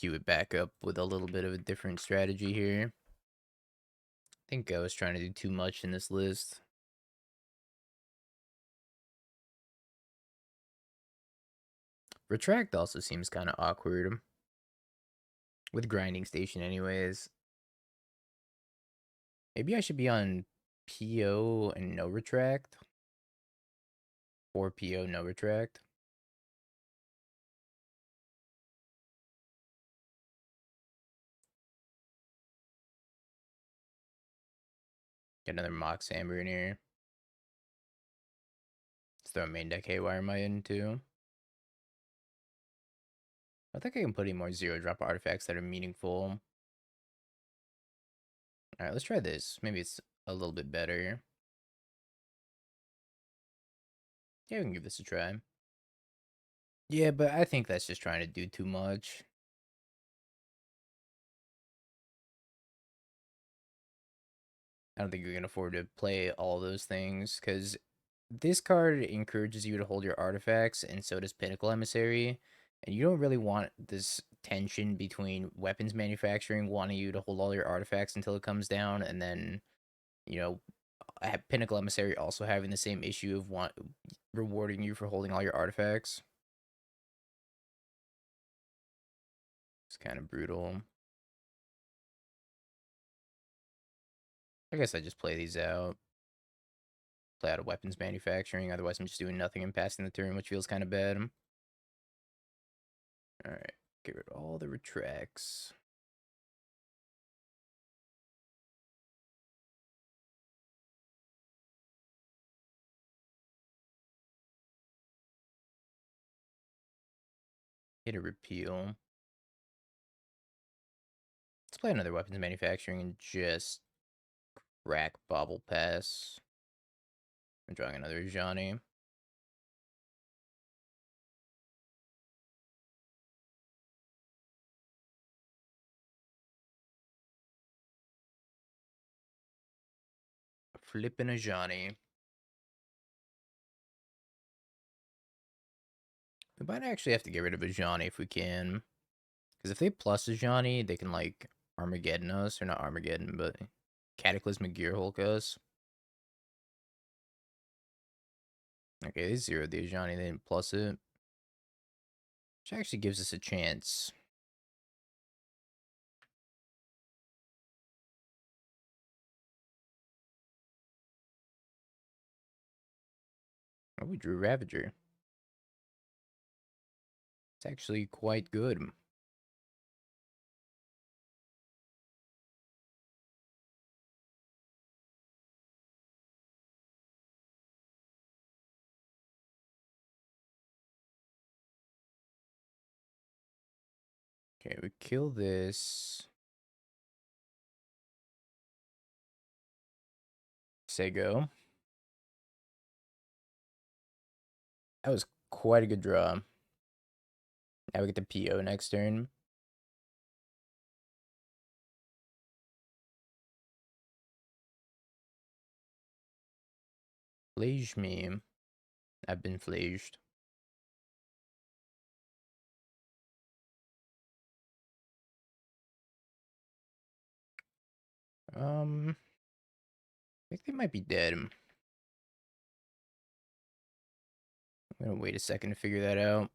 queue it back up with a little bit of a different strategy here. I think I was trying to do too much in this list. Retract also seems kind of awkward. With Grinding Station anyways. Maybe I should be on PO and no retract. Or PO, no retract. Get another Mox Amber in here. Let's throw a main deck Haywire Mite in too. I think I can put in more 0-drop artifacts that are meaningful. Alright, let's try this. Maybe it's a little bit better. Yeah, we can give this a try. Yeah, but I think that's just trying to do too much. I don't think you can afford to play all those things, because this card encourages you to hold your artifacts, and so does Pinnacle Emissary. And you don't really want this tension between weapons manufacturing wanting you to hold all your artifacts until it comes down, and then, you know, Pinnacle Emissary also having the same issue of rewarding you for holding all your artifacts. It's kind of brutal. I guess I just play these out. Play out of weapons manufacturing, otherwise I'm just doing nothing and passing the turn, which feels kind of bad. Alright, get rid of all the retracts. Hit a repeal. Let's play another weapons manufacturing and just crack Bauble pass. I'm drawing another Johnny. Flipping a Johnny. We might actually have to get rid of a Johnny if we can. Because if they plus a Johnny, they can, like, Armageddon us. Or not Armageddon, but Cataclysmic Gearhulk us. Okay, they zeroed the Johnny. They didn't plus it. Which actually gives us a chance. Oh, we drew Ravager. It's actually quite good. Okay, we kill this. Say go. That was quite a good draw. Now we get the PO next turn. Flage me. I've been flaged. I think they might be dead. I'm gonna wait a second to figure that out.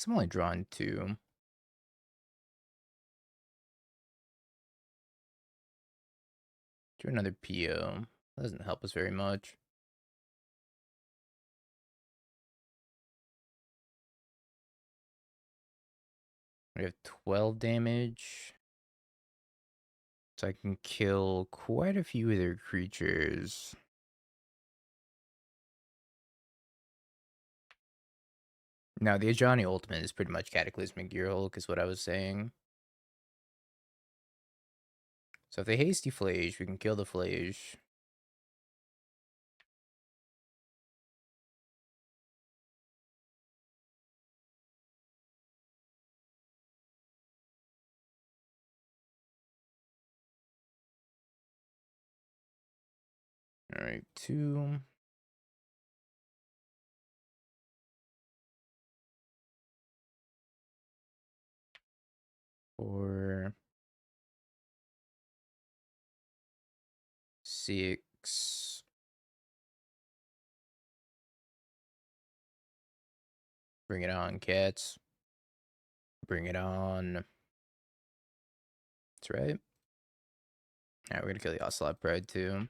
I'm only drawn 2. Do another PO. That doesn't help us very much. We have 12 damage. So I can kill quite a few of their creatures. Now, the Ajani ultimate is pretty much Cataclysmic Gearhulk, is what I was saying. So if they Hasty Flage, we can kill the Flage. Alright, 2. Four. 6. Bring it on, cats. Bring it on. That's right. Alright, we're gonna kill the Ocelot Pride too.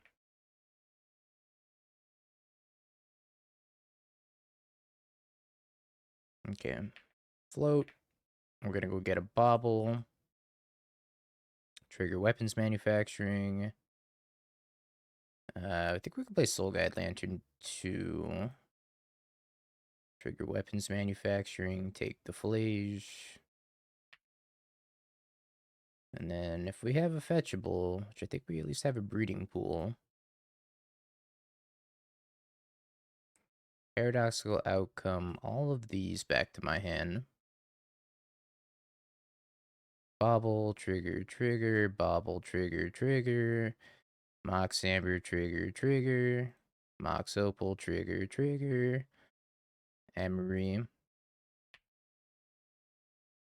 Okay. Float. We're gonna go get a Bauble. Trigger weapons manufacturing. I think we can play Soul Guide Lantern 2. Trigger weapons manufacturing. Take the Flage. And then if we have a fetchable, which I think we at least have a breeding pool. Paradoxical Outcome. All of these back to my hand. Bauble, trigger, trigger. Bauble, trigger, trigger. Mox Amber, trigger, trigger. Mox Opal, trigger, trigger. Emry.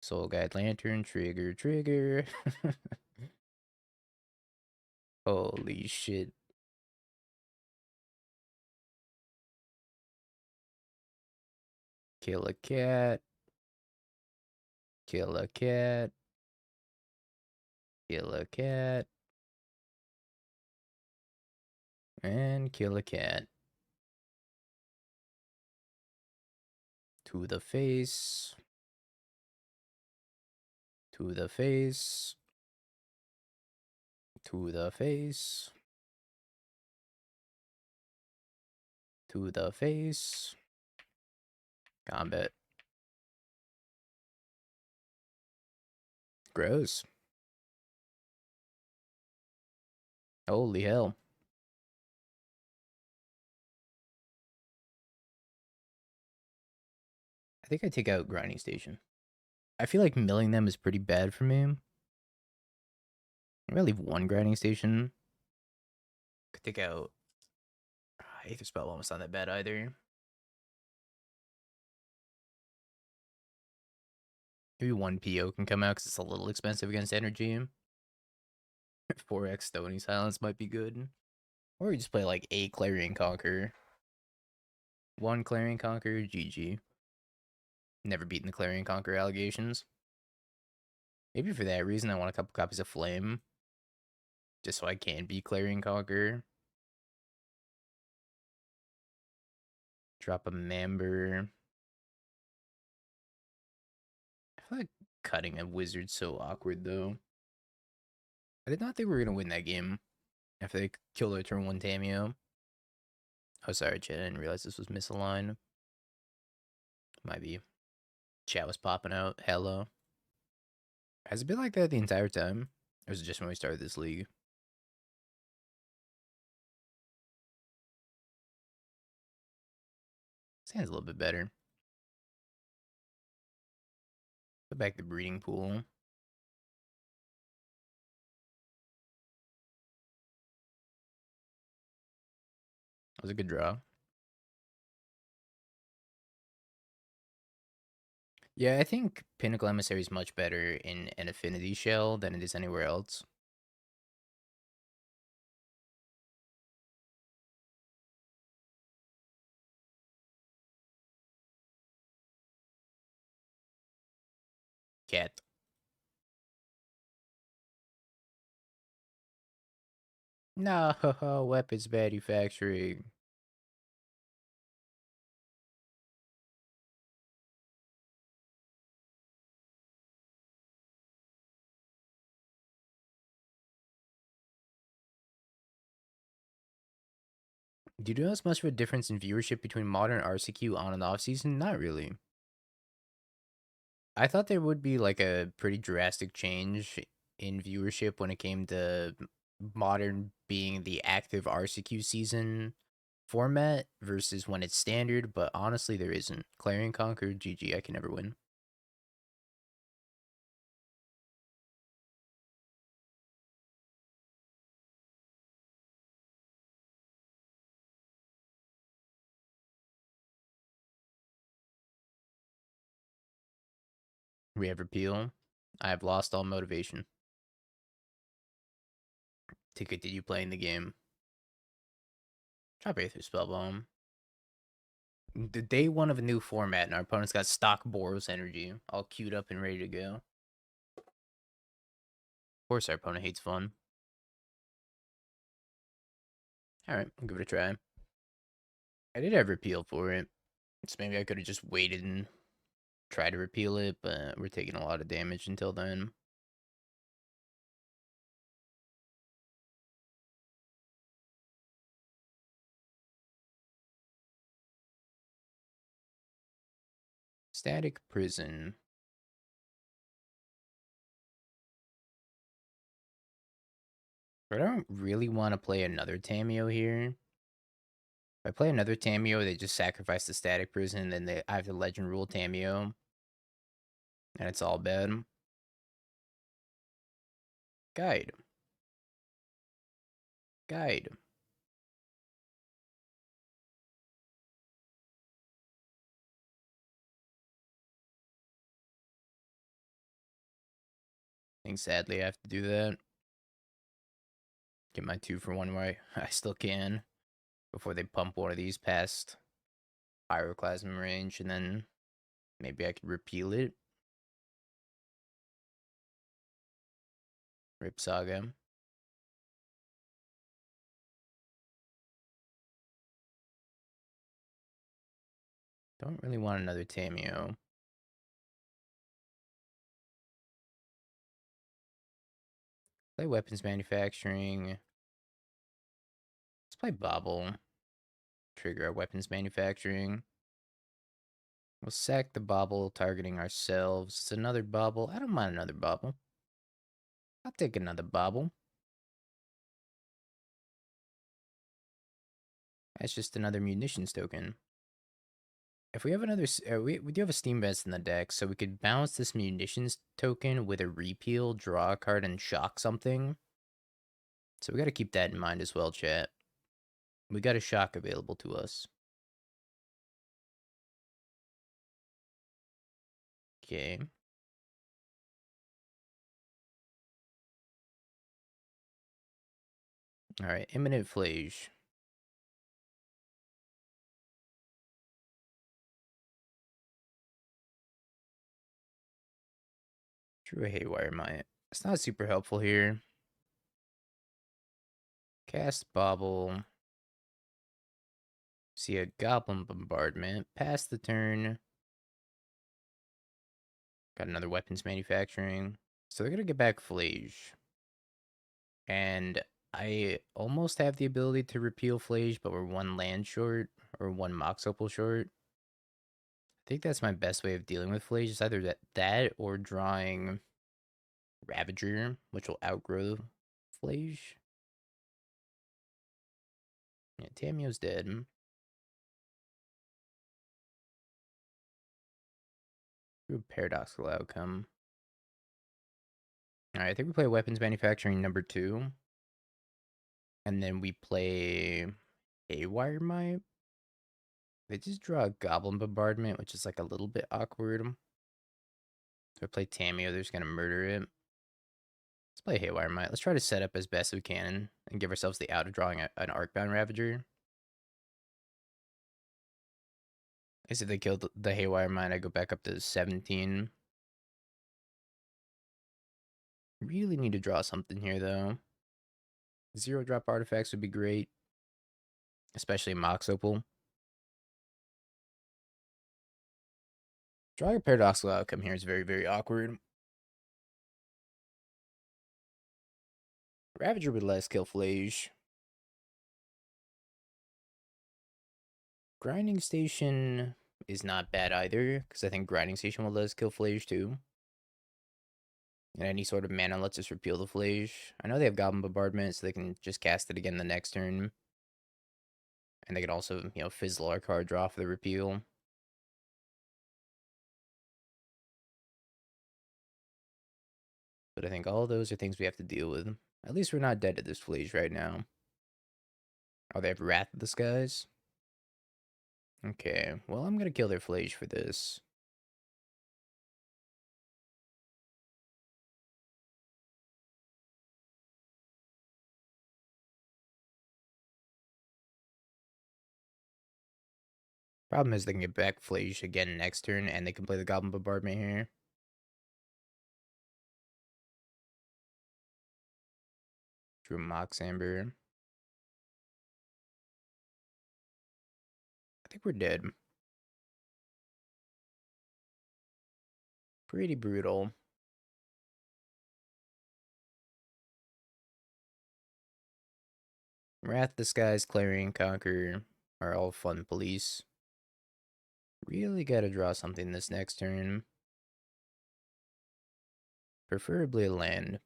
Soul Guide Lantern, trigger, trigger. Holy shit. Kill a cat. Kill a cat. Kill a cat. And kill a cat. To the face. To the face. To the face. To the face. Combat. Gross. Holy hell. I think I take out Grinding Station. I feel like milling them is pretty bad for me. I'm gonna leave one Grinding Station. Could take out Aether Spellbomb. Almost not that bad either. Maybe one PO can come out because it's a little expensive against energy. 4x Stony Silence might be good. Or you just play like a Clarion Conqueror. One Clarion Conqueror, GG. Never beaten the Clarion Conqueror allegations. Maybe for that reason I want a couple copies of Flame. Just so I can beat Clarion Conqueror. Drop a Member. I feel like cutting a wizard's so awkward though. I did not think we were gonna win that game. After they killed our turn 1 Tamiyo. Oh sorry, chat, I didn't realize this was misaligned. Might be. Chat was popping out. Hello. Has it been like that the entire time? Or was it just when we started this league? Sounds a little bit better. Put back the breeding pool. That was a good draw. Yeah, I think Pinnacle Emissary is much better in an Affinity Shell than it is anywhere else. Cat. No, weapons manufacturing. Do you notice much of a difference in viewership between modern RCQ on and off season? Not really. I thought there would be like a pretty drastic change in viewership when it came to modern being the active RCQ season format versus when it's standard, but honestly, there isn't. Clarion Conqueror, GG, I can never win. We have Repeal. I have lost all motivation to continue playing the game. Drop Aether Spellbomb. The day one of a new format, and our opponent's got stock Boros energy all queued up and ready to go. Of course, our opponent hates fun. Alright, I'll give it a try. I did have Repeal for it. So maybe I could have just waited and tried to repeal it, but we're taking a lot of damage until then. Static Prison. But I don't really want to play another Tamiyo here. If I play another Tamiyo, they just sacrifice the Static Prison, and then I have to Legend Rule Tamiyo. And it's all bad. Guide. Guide. I think sadly I have to do that. Get my 2 for 1 where I still can. Before they pump one of these past Pyroclasm range, and then maybe I could repeal it. Rip Saga. Don't really want another Tamiyo. Play Weapons Manufacturing. Let's play Bauble. Trigger our Weapons Manufacturing. We'll sack the Bauble, targeting ourselves. It's another Bauble. I don't mind another Bauble. I'll take another Bauble. That's just another munitions token. If we have another, we do have a Steam Vest in the deck, so we could balance this munitions token with a repeal, draw a card, and shock something. So we got to keep that in mind as well, chat. We got a shock available to us. Okay. Alright, Imminent Flage. True Haywire Mite. It's not super helpful here. Cast Bauble. See a Goblin Bombardment. Pass the turn. Got another Weapons Manufacturing. So they're going to get back Flage. And I almost have the ability to repeal Flage, but we're 1 land short. Or 1 Mox Opal short. I think that's my best way of dealing with Flage. It's either that or drawing Ravager, which will outgrow Flage. Yeah, Tamiyo's dead. Paradoxical Outcome. Alright, I think we play Weapons Manufacturing number 2. And then we play Haywire Mite. They just draw a Goblin Bombardment, which is like a little bit awkward. So I play Tamiyo, they're just gonna murder it. Let's play Haywire Mite. Let's try to set up as best we can and give ourselves the out of drawing an Arcbound Ravager. I guess if they kill the Haywire Mite, I go back up to 17. Really need to draw something here, though. 0-drop artifacts would be great. Especially Mox Opal. Drawing a Paradoxical Outcome here is very, very awkward. Ravager would let us kill Flage. Grinding Station is not bad either, because I think Grinding Station will let us kill Flage too. And any sort of mana lets us repeal the Flage. I know they have Goblin Bombardment, so they can just cast it again the next turn. And they can also, fizzle our card draw for the repeal. But I think all those are things we have to deal with. At least we're not dead to this Flage right now. Oh, they have Wrath of the Skies? Okay, well, I'm gonna kill their Flage for this. Problem is they can get back Flage again next turn, and they can play the Goblin Bombardment here. Drew Mox Amber. I think we're dead. Pretty brutal. Wrath, Disguise, Clarion, Conquer are all fun police. Really gotta draw something this next turn. Preferably a land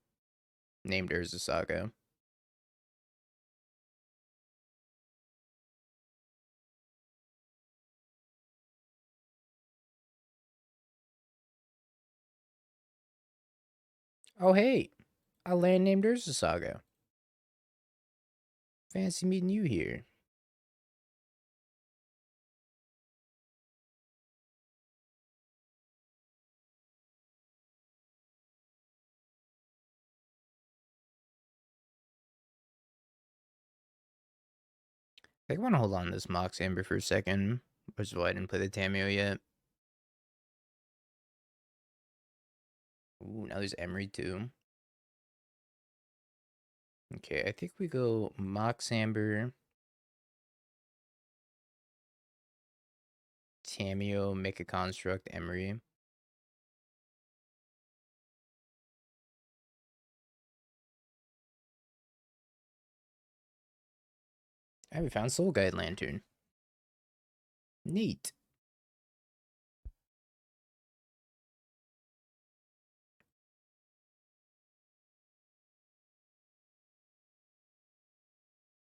named Urza Saga. Oh, hey, a land named Urza Saga. Fancy meeting you here. I think I want to hold on to this Mox Amber for a second, which is why I didn't play the Tamiyo yet. Ooh, now there's Emry too. Okay, I think we go Mox Amber, Tamiyo, make a construct, Emry. We found Soul Guide Lantern. Neat.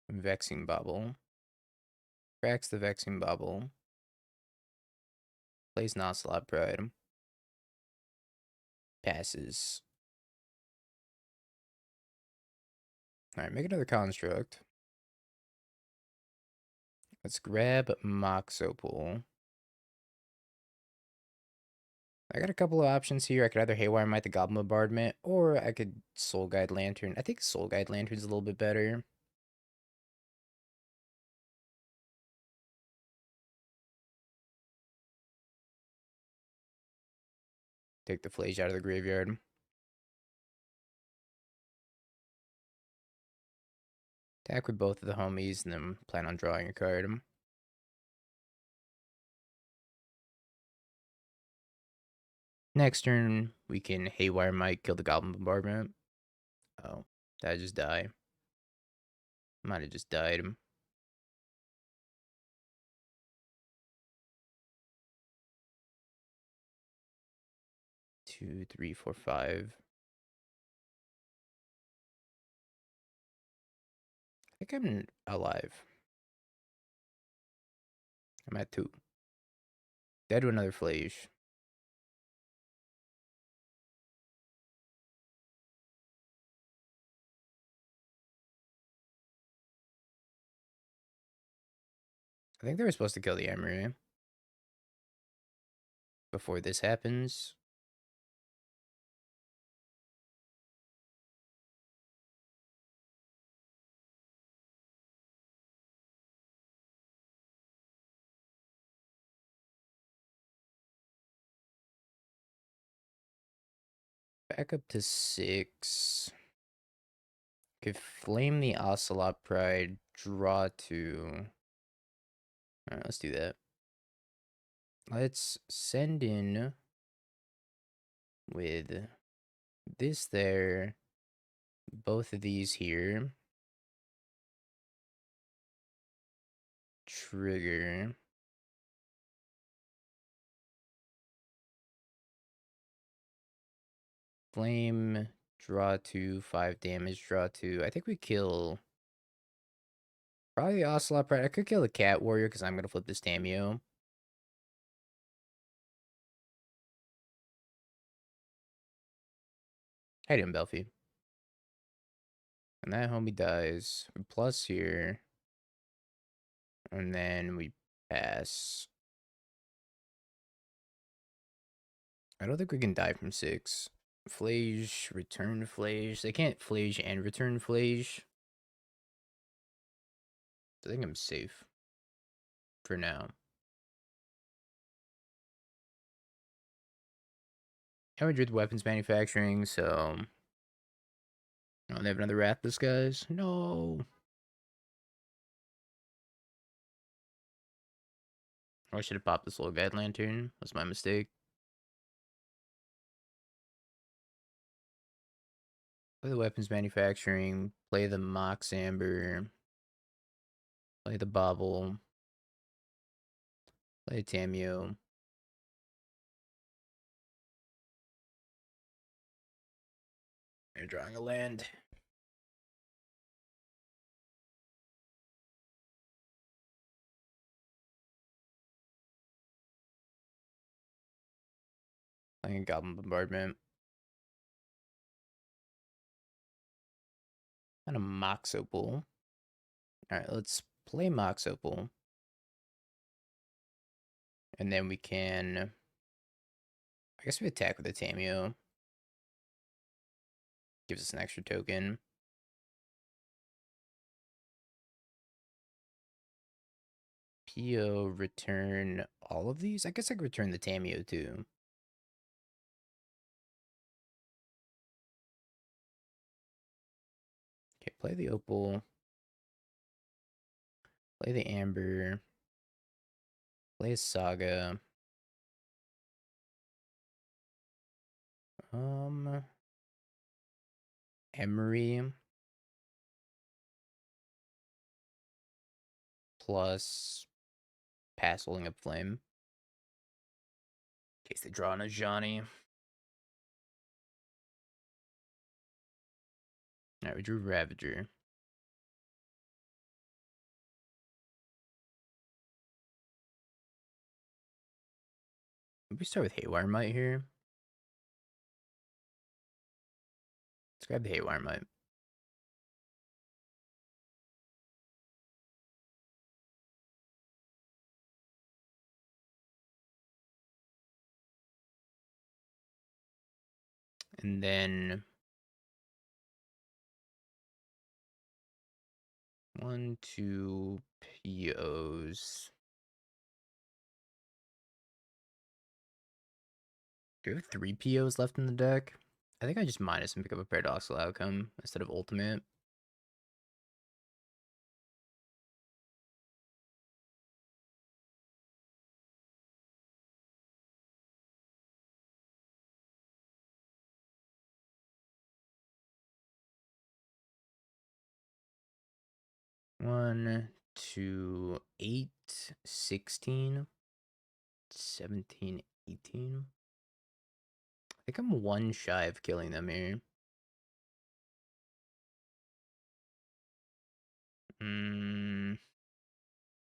Vexing Bauble. Cracks the Vexing Bauble. Plays Nocelot Pride. Passes. Alright, make another construct. Let's grab Mox Opal. I got a couple of options here. I could either Haywire Mite the Goblin Bombardment, or I could Soul Guide Lantern. I think Soul Guide Lantern's a little bit better. Take the Flage out of the graveyard. Attack with both of the homies, and then plan on drawing a card. Next turn, we can Haywire Mite, kill the Goblin Bombardment. Oh, did I just die? Might have just died. 2, 3, 4, 5. I think I'm alive. I'm at 2. Dead to another Flage. I think they were supposed to kill the Emry before this happens. Back up to 6. Could Flame the Ocelot Pride, draw 2. Alright, let's do that. Let's send in with this there, both of these here. Trigger. Flame, draw 2, 5 damage, draw 2. I think we kill probably the Ocelot Pride. I could kill the Cat Warrior because I'm going to flip this Tamiyo. How you doing, Belfie? And that homie dies. Plus here. And then we pass. I don't think we can die from 6. Flage, return Flage. They can't Flage and return Flage. I think I'm safe. For now. I enjoyed weapons manufacturing, so oh, they have another Wrath Disguise. No. Oh, I should have popped this little guide lantern. That's my mistake. Play the weapons manufacturing. Play the Mox Amber. Play the Bauble. Play Tamiyo. You're drawing a land. Playing a Goblin Bombardment. And a Mox Opal. Alright, let's play Mox Opal. And then we can... I guess we attack with the Tamiyo. Gives us an extra token. PO, return all of these? I guess I could return the Tamiyo too. Okay, play the Opal. Play the Amber. Play a Saga. Emry. Plus pass holding up Flame. In case they draw on a Johnny. Alright, we drew Ravager. Maybe we start with Haywire Mite here. Let's grab the Haywire Mite. And then 1, 2 POs. Do we have 3 POs left in the deck? I think I just minus and pick up a Paradoxical Outcome instead of Ultimate. One, 2, 8, 16, 17, 18. I think I'm one shy of killing them here.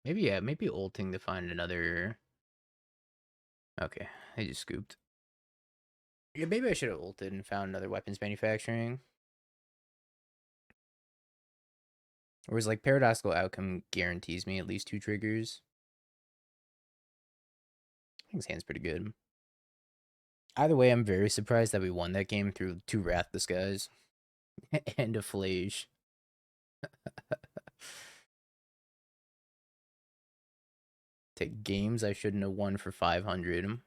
Maybe, yeah, maybe ulting to find another... Okay, I just scooped. Yeah, maybe I should have ulted and found another weapons manufacturing. Whereas, like, Paradoxical Outcome guarantees me at least 2 triggers. I think his hand's pretty good. Either way, I'm very surprised that we won that game through 2 Wrath Disguise and a Flage. Take games I shouldn't have won for 500.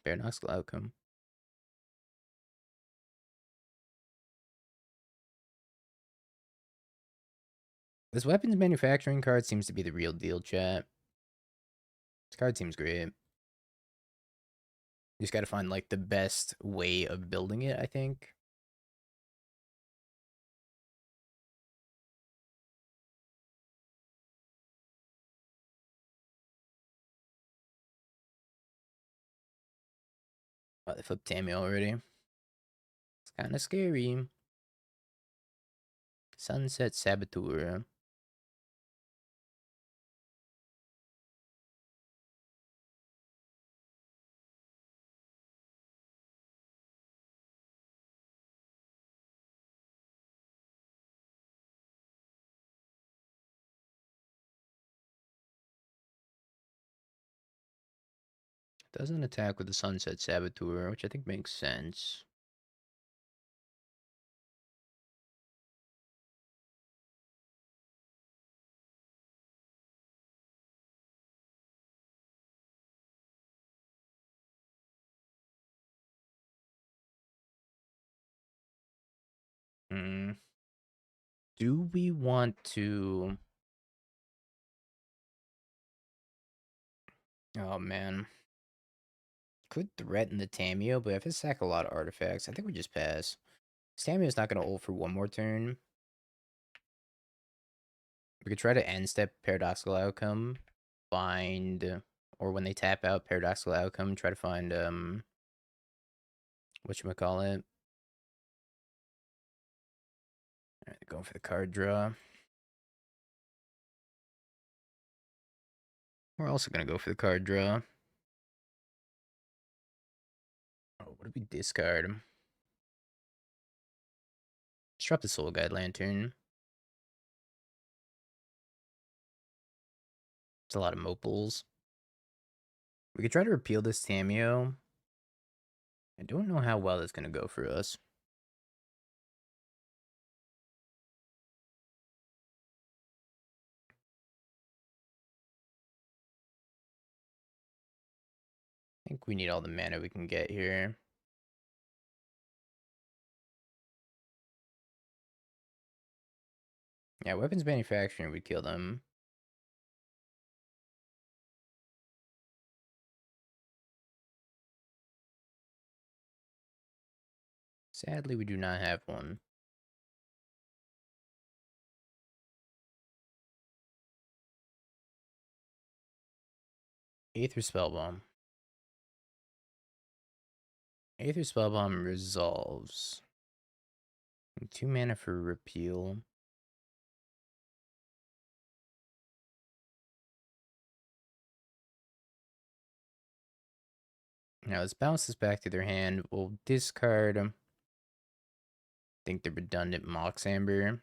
Paradoxical Outcome. This weapons manufacturing card seems to be the real deal, chat. This card seems great. You just gotta find, like, the best way of building it, I think. Oh, they flipped Tamiyo already. It's kind of scary. Sunset Saboteur. Doesn't attack with the Sunset Saboteur, which I think makes sense. Do we want to... Oh, man. Could threaten the Tamiyo, but if it sack a lot of artifacts, I think we just pass. Tamiyo's not going to ult for one more turn. We could try to end step Paradoxical Outcome. Find... Or when they tap out Paradoxical Outcome, try to find, whatchamacallit. Alright, going for the card draw. We're also going to go for the card draw. Oh, what did we discard? Let's drop the Soul Guide Lantern. It's a lot of Mopals. We could try to repeal this Tamiyo. I don't know how well that's going to go for us. I think we need all the mana we can get here. Yeah, weapons manufacturing would kill them. Sadly, we do not have one. Aether Spellbomb. Aether Spellbomb resolves. 2 mana for Repeal. Now let's bounce this back to their hand. We'll discard... I think the redundant Mox Amber.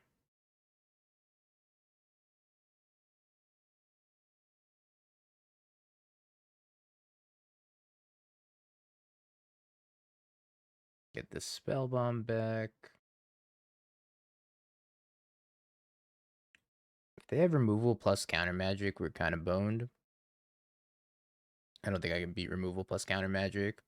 Get the Spellbomb back. If they have removal plus counter magic, we're kind of boned. I don't think I can beat removal plus counter magic.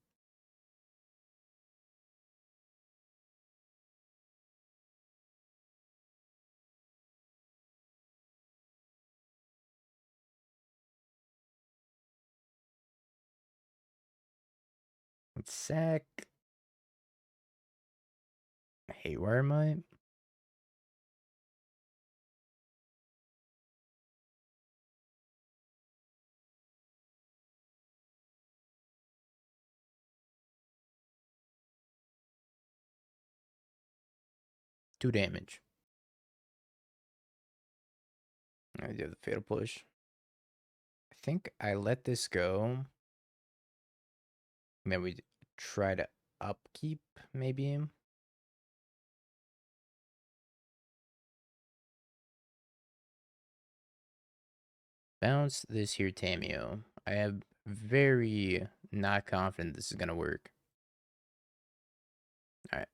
Let's sack Haywire Mite. Two damage. I do have the Fatal Push. I think I let this go. And then we try to upkeep, maybe. Bounce this here Tamiyo. I am very not confident this is going to work. Alright.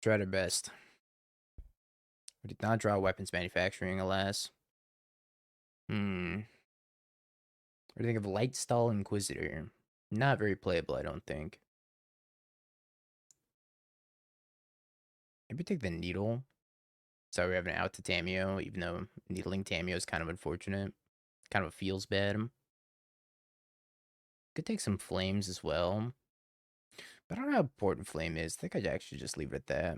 Tried our best. We did not draw weapons manufacturing, alas. What do you think of Lightstall Inquisitor? Not very playable, I don't think. Maybe take the Needle. Sorry, we have an out to Tamiyo, even though needling Tamiyo is kind of unfortunate. Kind of feels bad. Could take some Flames as well. But I don't know how important Flame is. I think I'd actually just leave it at that.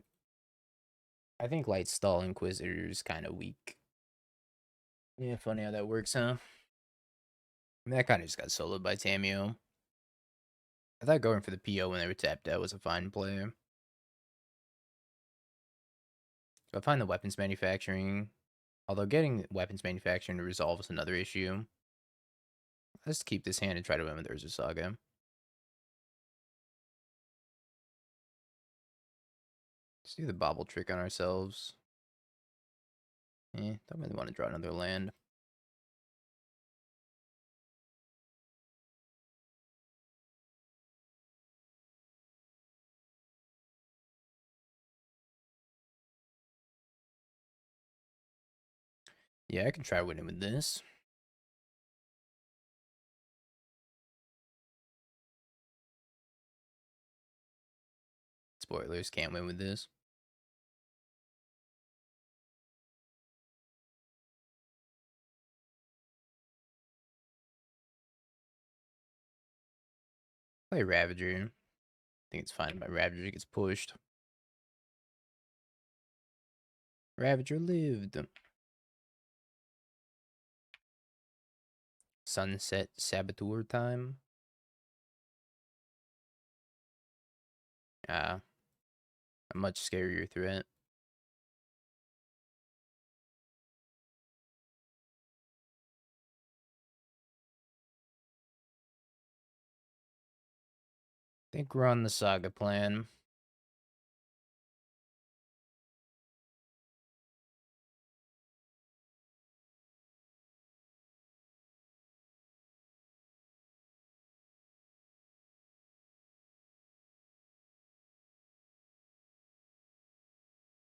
I think Lightstall Inquisitor is kind of weak. Yeah, funny how that works, huh? I mean, that kind of just got soloed by Tamiyo. I thought going for the PO when they were tapped out was a fine play. So I find the weapons manufacturing. Although getting weapons manufacturing to resolve is another issue. Let's keep this hand and try to win with Urza Saga. Let's do the Bauble trick on ourselves. Don't really want to draw another land. Yeah, I can try winning with this. Spoilers, can't win with this. Play Ravager. I think it's fine. My Ravager gets pushed. Ravager lived. Sunset Saboteur time. A much scarier threat. Think we're on the Saga plan.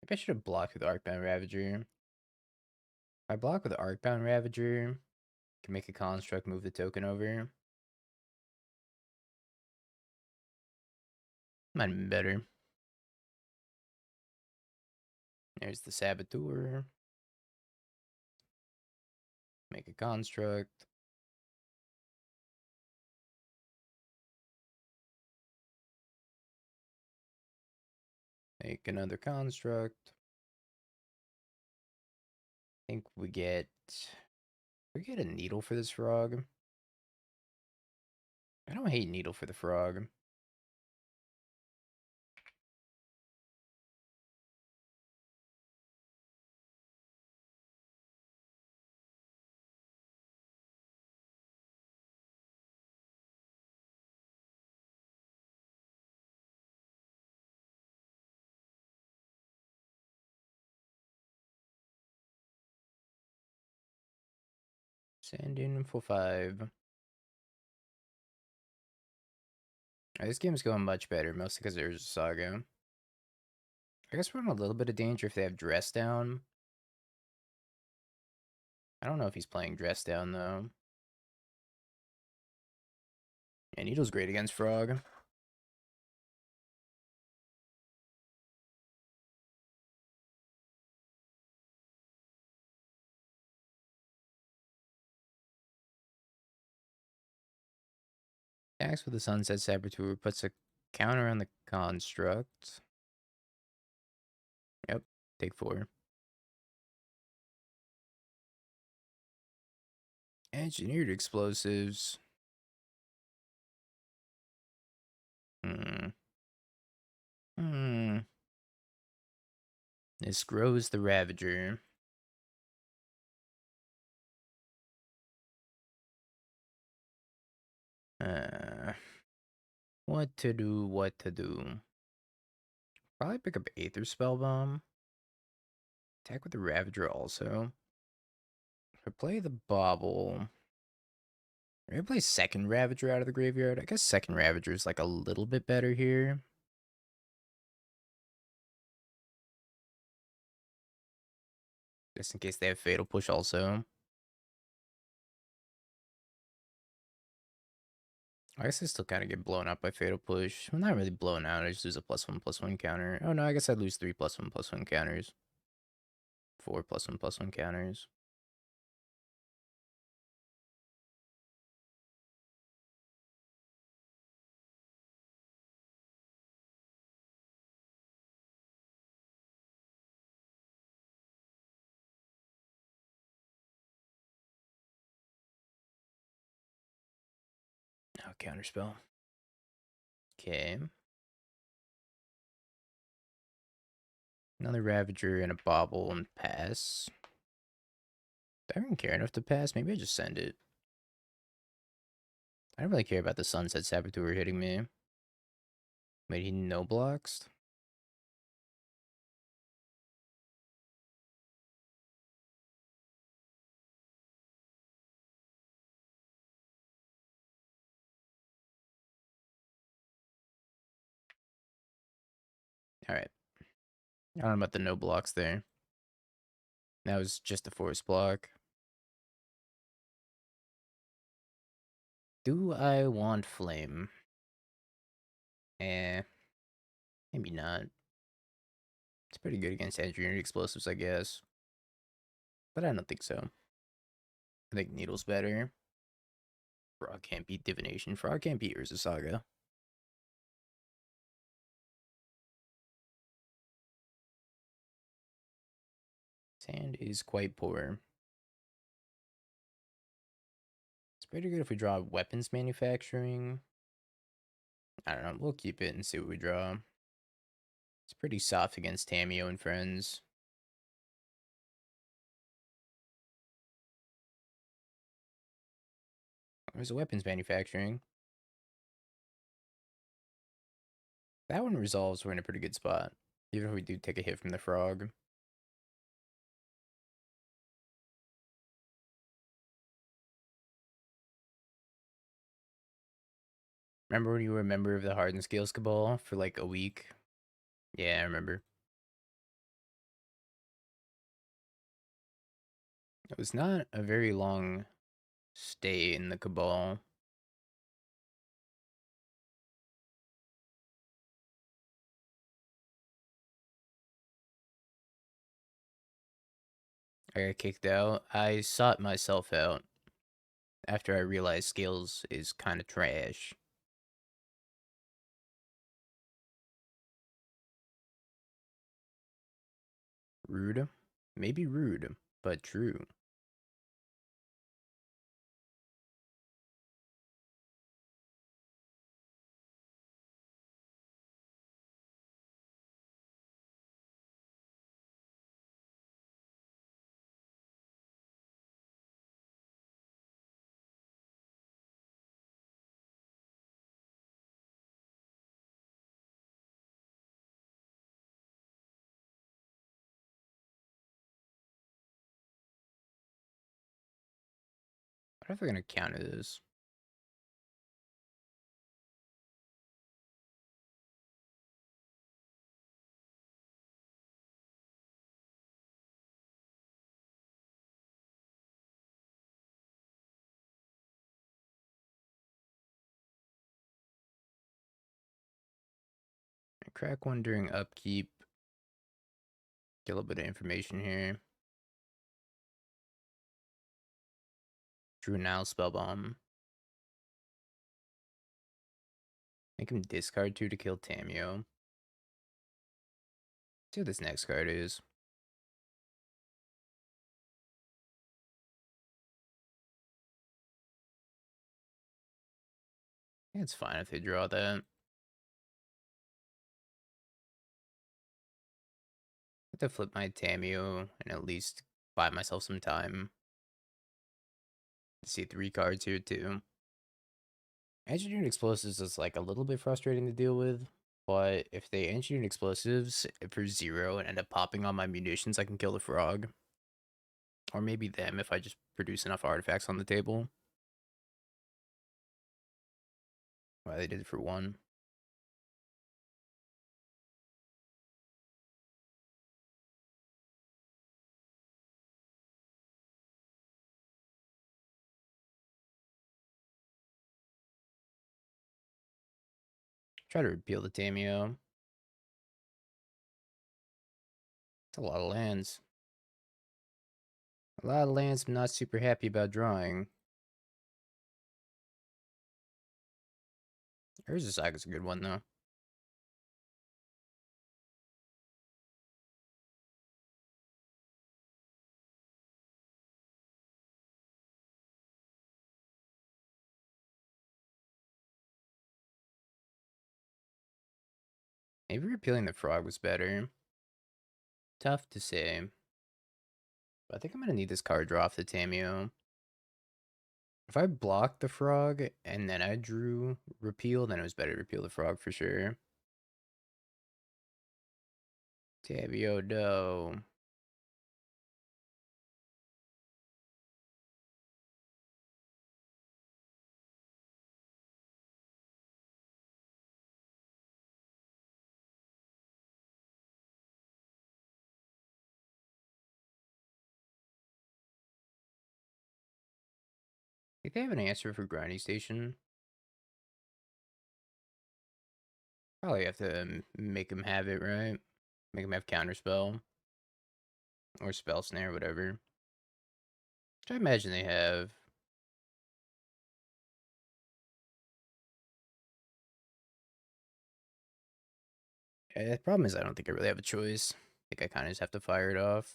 Maybe I should have blocked with Arcbound Ravager. If I block with Arcbound Ravager, I can make a construct, move the token over. Might have been better. There's the Saboteur. Make a construct. Make another construct. I think we get a needle for this frog. I don't hate needle for the frog. Send in for 5. This game's going much better, mostly because there's a Saga. I guess we're in a little bit of danger if they have Dress Down. I don't know if he's playing Dress Down, though. Yeah, Needle's great against Frog. Attacks with the Sunset Saboteur, puts a counter on the construct. Yep, take 4. Engineered explosives. This grows the Ravager. What to do? Probably pick up Aether Spellbomb. Attack with the Ravager also. If I play the Bauble, maybe play second Ravager out of the graveyard. I guess second Ravager is like a little bit better here. Just in case they have Fatal Push also. I guess I still kind of get blown up by Fatal Push. Well, not really blown out. I just lose a +1/+1 counter. Oh no, I guess I'd lose 3 +1/+1 counters. 4 +1/+1 counters. Oh, counterspell. Okay. Another Ravager and a Bauble and pass. Do I even care enough to pass? Maybe I just send it. I don't really care about the Sunset Saboteur hitting me. Wait, he no blocks? Alright. I don't know about the no blocks there. That was just a force block. Do I want Flame? Eh. Maybe not. It's pretty good against engineered explosives, I guess. But I don't think so. I think Needle's better. Frog can't beat Divination. Frog can't beat Urza Saga. Sand is quite poor. It's pretty good if we draw weapons manufacturing. I don't know. We'll keep it and see what we draw. It's pretty soft against Tamiyo and friends. There's a weapons manufacturing. That one resolves, we're in a pretty good spot. Even if we do take a hit from the frog. Remember when you were a member of the Hardened Scales Cabal for like a week? Yeah, I remember. It was not a very long stay in the Cabal. I got kicked out. I sought myself out after I realized Scales is kind of trash. Rude? Maybe rude, but true. What if I'm gonna counter this? I crack one during upkeep. Get a little bit of information here. Drew now Spellbomb. Make him discard 2 to kill Tamiyo. See what this next card is. I think it's fine if they draw that. I have to flip my Tamiyo and at least buy myself some time. See 3 cards here too. Engineered explosives is like a little bit frustrating to deal with, but if they engineered explosives for 0 and end up popping on my munitions, I can kill the frog. Or maybe them if I just produce enough artifacts on the table. Well, they did it for 1. Try to repeal the Tamiyo. It's a lot of lands. A lot of lands I'm not super happy about drawing. Urza Saga's a good one though. Maybe repealing the frog was better. Tough to say. But I think I'm gonna need this card draw off the Tamiyo. If I blocked the frog and then I drew repeal, then it was better to repeal the frog for sure. Tamiyo, no. I think they have an answer for grinding station. Probably have to make him have it, right? Make him have Counterspell. Or Spell Snare, whatever. Which I imagine they have. The problem is I don't think I really have a choice. I think I kind of just have to fire it off.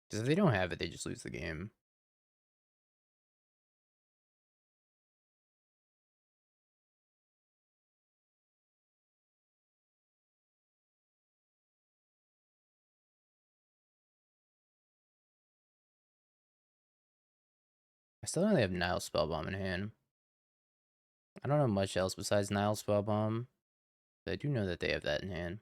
Because if they don't have it, they just lose the game. I still only have Nile Spellbomb in hand. I don't know much else besides Nile Spellbomb, but I do know that they have that in hand.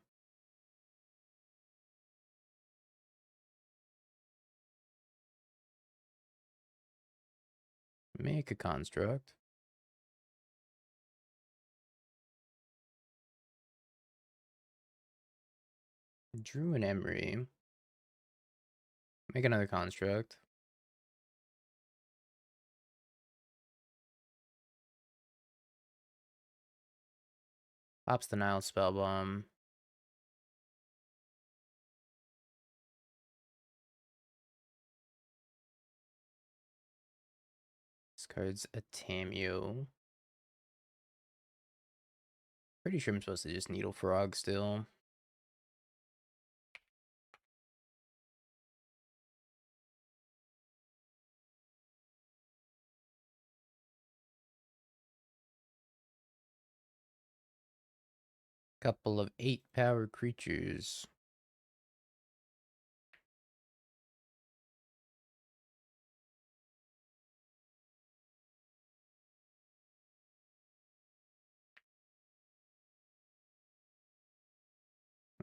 Make a construct. Drew an Emry. Make another construct. Pops the Nile Spellbomb. Discards a Tamiyo. Pretty sure I'm supposed to just Needle Frog still. Couple of 8-power creatures.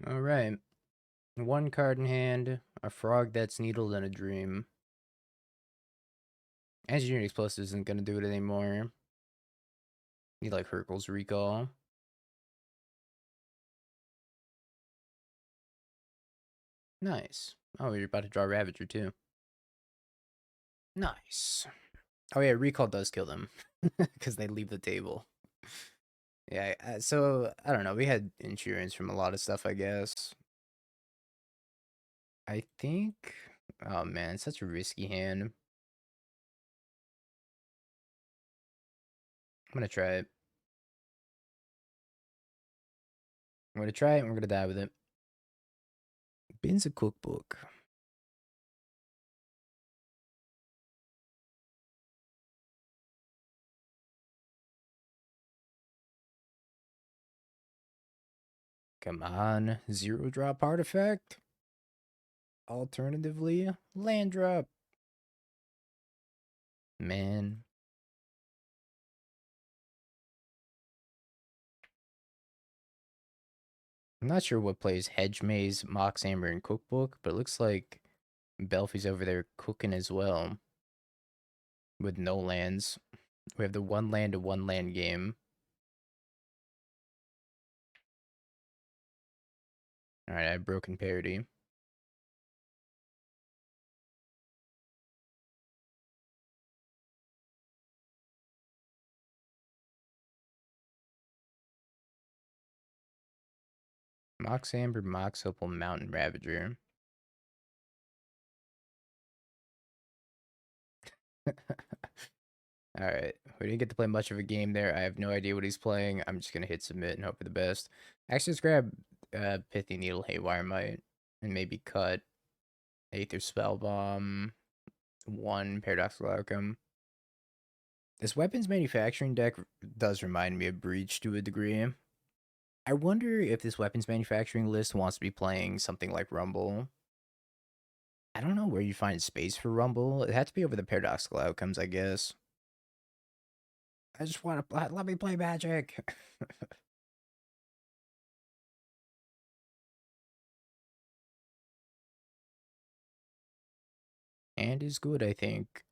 Alright. One card in hand, a frog that's needled, and a dream. Engineering Explosive isn't gonna do it anymore. Need like Hurkyl's Recall. Nice. Oh, you're about to draw Ravager too. Nice. Oh yeah, Recall does kill them. Because they leave the table. Yeah, so, I don't know. We had insurance from a lot of stuff, I guess. I think... Oh man, it's such a risky hand. I'm gonna try it. I'm gonna try it and we're gonna die with it. Bin's a cookbook. Come on, 0-drop artifact. Alternatively, land drop. Man. I'm not sure what plays Hedge Maze, Mox Amber, and Cookbook, but it looks like Belfie's over there cooking as well. With no lands. We have the 1-land to 1-land game. Alright, I have Broken Parity. Mox Amber, Mox Opal, Mountain Ravager. Alright, we didn't get to play much of a game there. I have no idea what he's playing. I'm just gonna hit submit and hope for the best. Actually, let's grab Pithing Needle, Haywire Mite, and maybe cut Aether Spellbomb, 1 Paradoxical Outcome. This weapons manufacturing deck does remind me of Breach to a degree. I wonder if this weapons manufacturing list wants to be playing something like Rumble. I don't know where you find space for Rumble. It had to be over the Paradoxical Outcomes, I guess. I just want to let me play Magic. And is good, I think.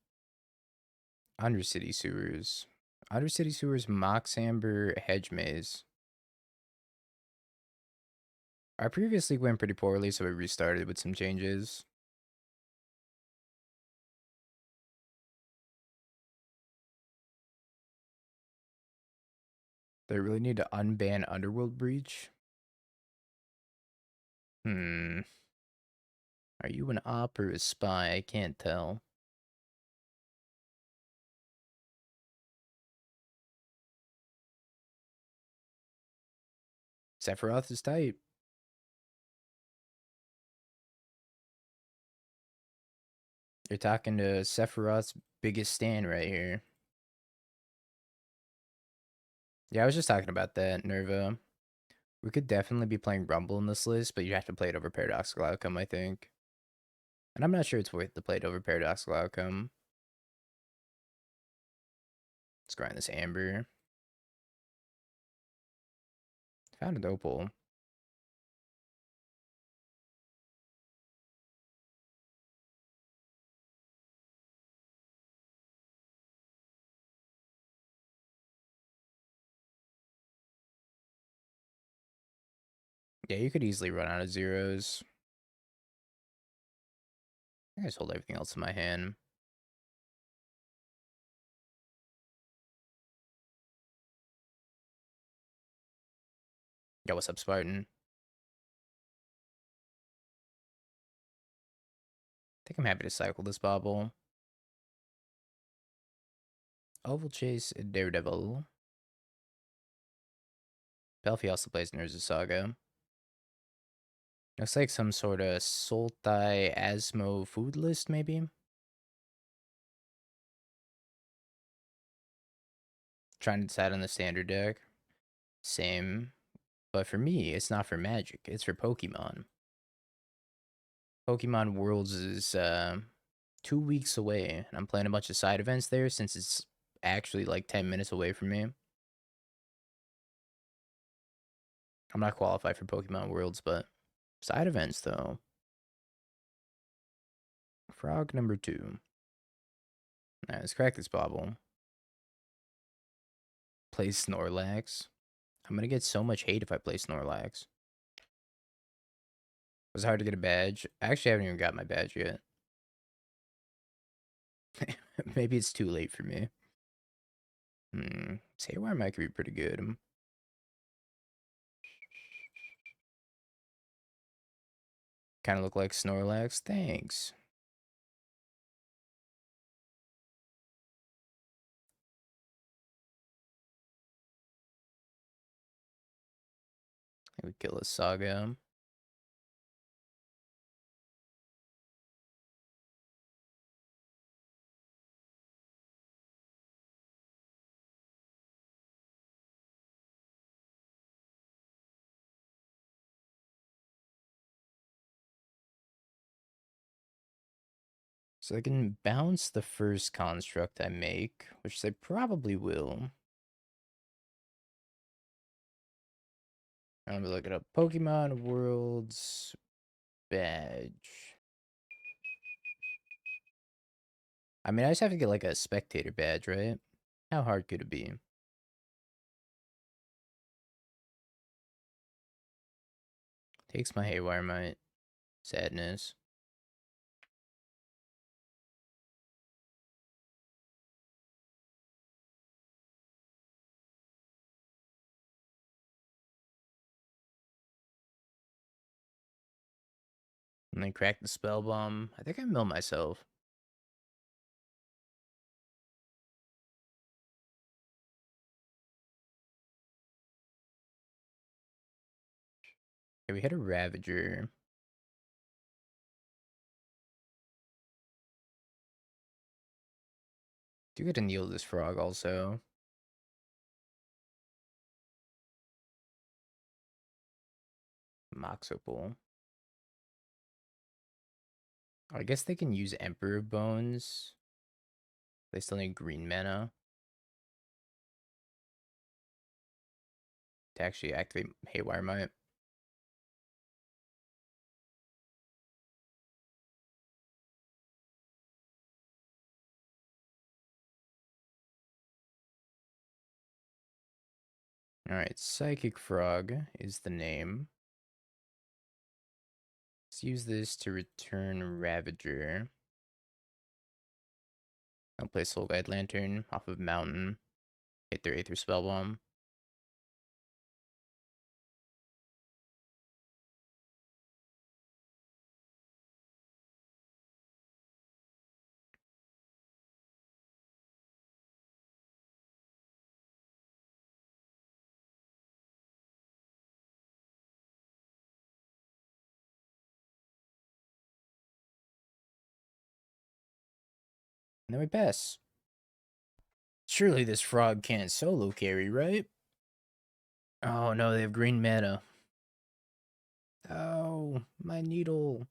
Undercity Sewers. Undercity Sewers, Mox Amber, Hedge Maze. Our previous league went pretty poorly, so we restarted with some changes. They really need to unban Underworld Breach. Hmm. Are you an op or a spy? I can't tell. Sephiroth is tight. You're talking to Sephiroth's biggest stand right here. Yeah, I was just talking about that, Nerva. We could definitely be playing Rumble in this list, but you have to play it over Paradoxical Outcome, I think. And I'm not sure it's worth to play it over Paradoxical Outcome. Let's grind this Amber. Found an Opal. Yeah, you could easily run out of zeros. I just hold everything else in my hand. Yo, what's up, Spartan? I think I'm happy to cycle this Bauble. Oval Chase, Daredevil. Belfie also plays Urza Saga. Looks like some sort of Sultai Asmo food list, maybe? Trying to decide on the standard deck. Same. But for me, it's not for Magic. It's for Pokemon. Pokemon Worlds is 2 weeks away. And I'm playing a bunch of side events there since it's actually like 10 minutes away from me. I'm not qualified for Pokemon Worlds, but side events though. Frog number 2. Alright, let's crack this Bauble. Play Snorlax. I'm gonna get so much hate if I play Snorlax. Was it hard to get a badge? I actually haven't even got my badge yet. Maybe it's too late for me. Haywire Mite could be pretty good. Kind of look like Snorlax. Thanks. I would kill a Saga. So they can bounce the first construct I make, which they probably will. I'm gonna look it up. Pokemon Worlds badge. I mean, I just have to get like a spectator badge, right? How hard could it be? Takes my Haywire Mite. Sadness. And then crack the Spellbomb. I think I mill myself. Okay, we hit a Ravager. Do get to kneel this frog also. Mox Opal. I guess they can use Emperor Bones. They still need green mana to actually activate Haywire Mite. Alright, Psychic Frog is the name. Let's use this to return Ravager. I'll play Soul Guide Lantern off of Mountain. Hit their Aether Spellbomb. And then we pass. Surely this frog can't solo carry, right? Oh no, they have green mana. Oh, my needle.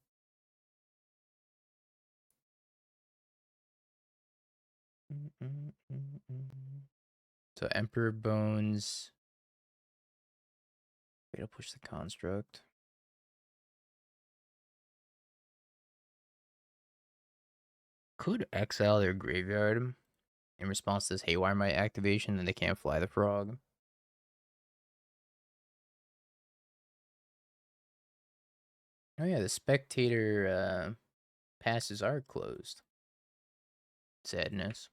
So Emperor Bones. Wait, I'll push the construct. Could exile their graveyard in response to this Haywire Mite activation, and they can't fly the frog. Oh yeah, the spectator passes are closed. Sadness.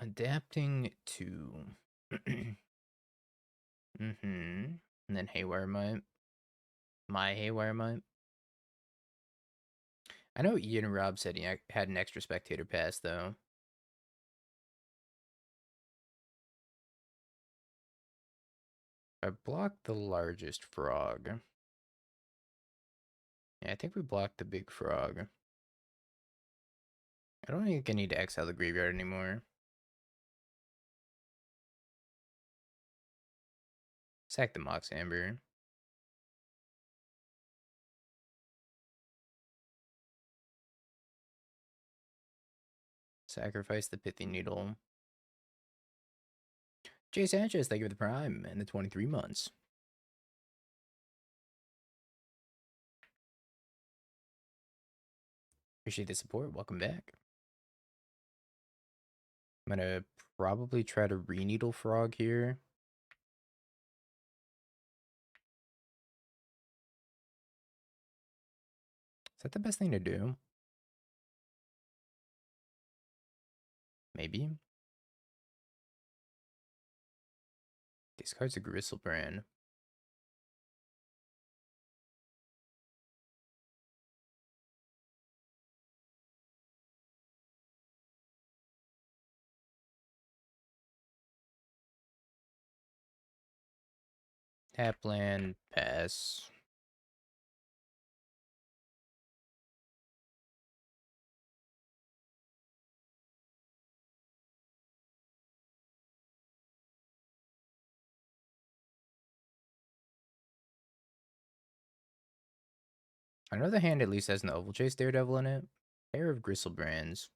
Adapting to. And then Haywire Mite. My Haywire Mite. I know Ian and Rob said he had an extra spectator pass, though. I blocked the largest frog. Yeah, I think we blocked the big frog. I don't think I need to exile the graveyard anymore. Sack the Mox Amber. Sacrifice the Pithing Needle. Jay Sanchez, thank you for the prime and the 23 months. Appreciate the support. Welcome back. I'm going to probably try to re-needle frog here. Is that the best thing to do? Maybe. Discards a Gristlebrand. Tap land, pass. I know the hand at least has an Oval Chase Daredevil in it. Pair of Gristlebrands.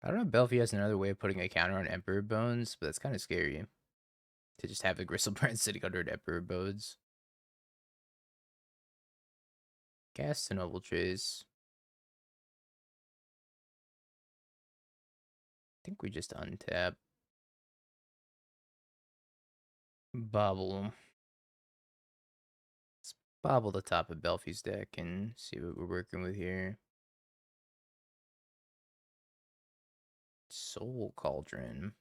I don't know if Belfie has another way of putting a counter on Emperor Bones, but that's kind of scary. To just have the Gristlebrand sitting under an Emperor Bones. Cast an Oval Chase. I think we just untap. Bauble. Let's bobble the top of Belfie's deck and see what we're working with here. Soul Cauldron.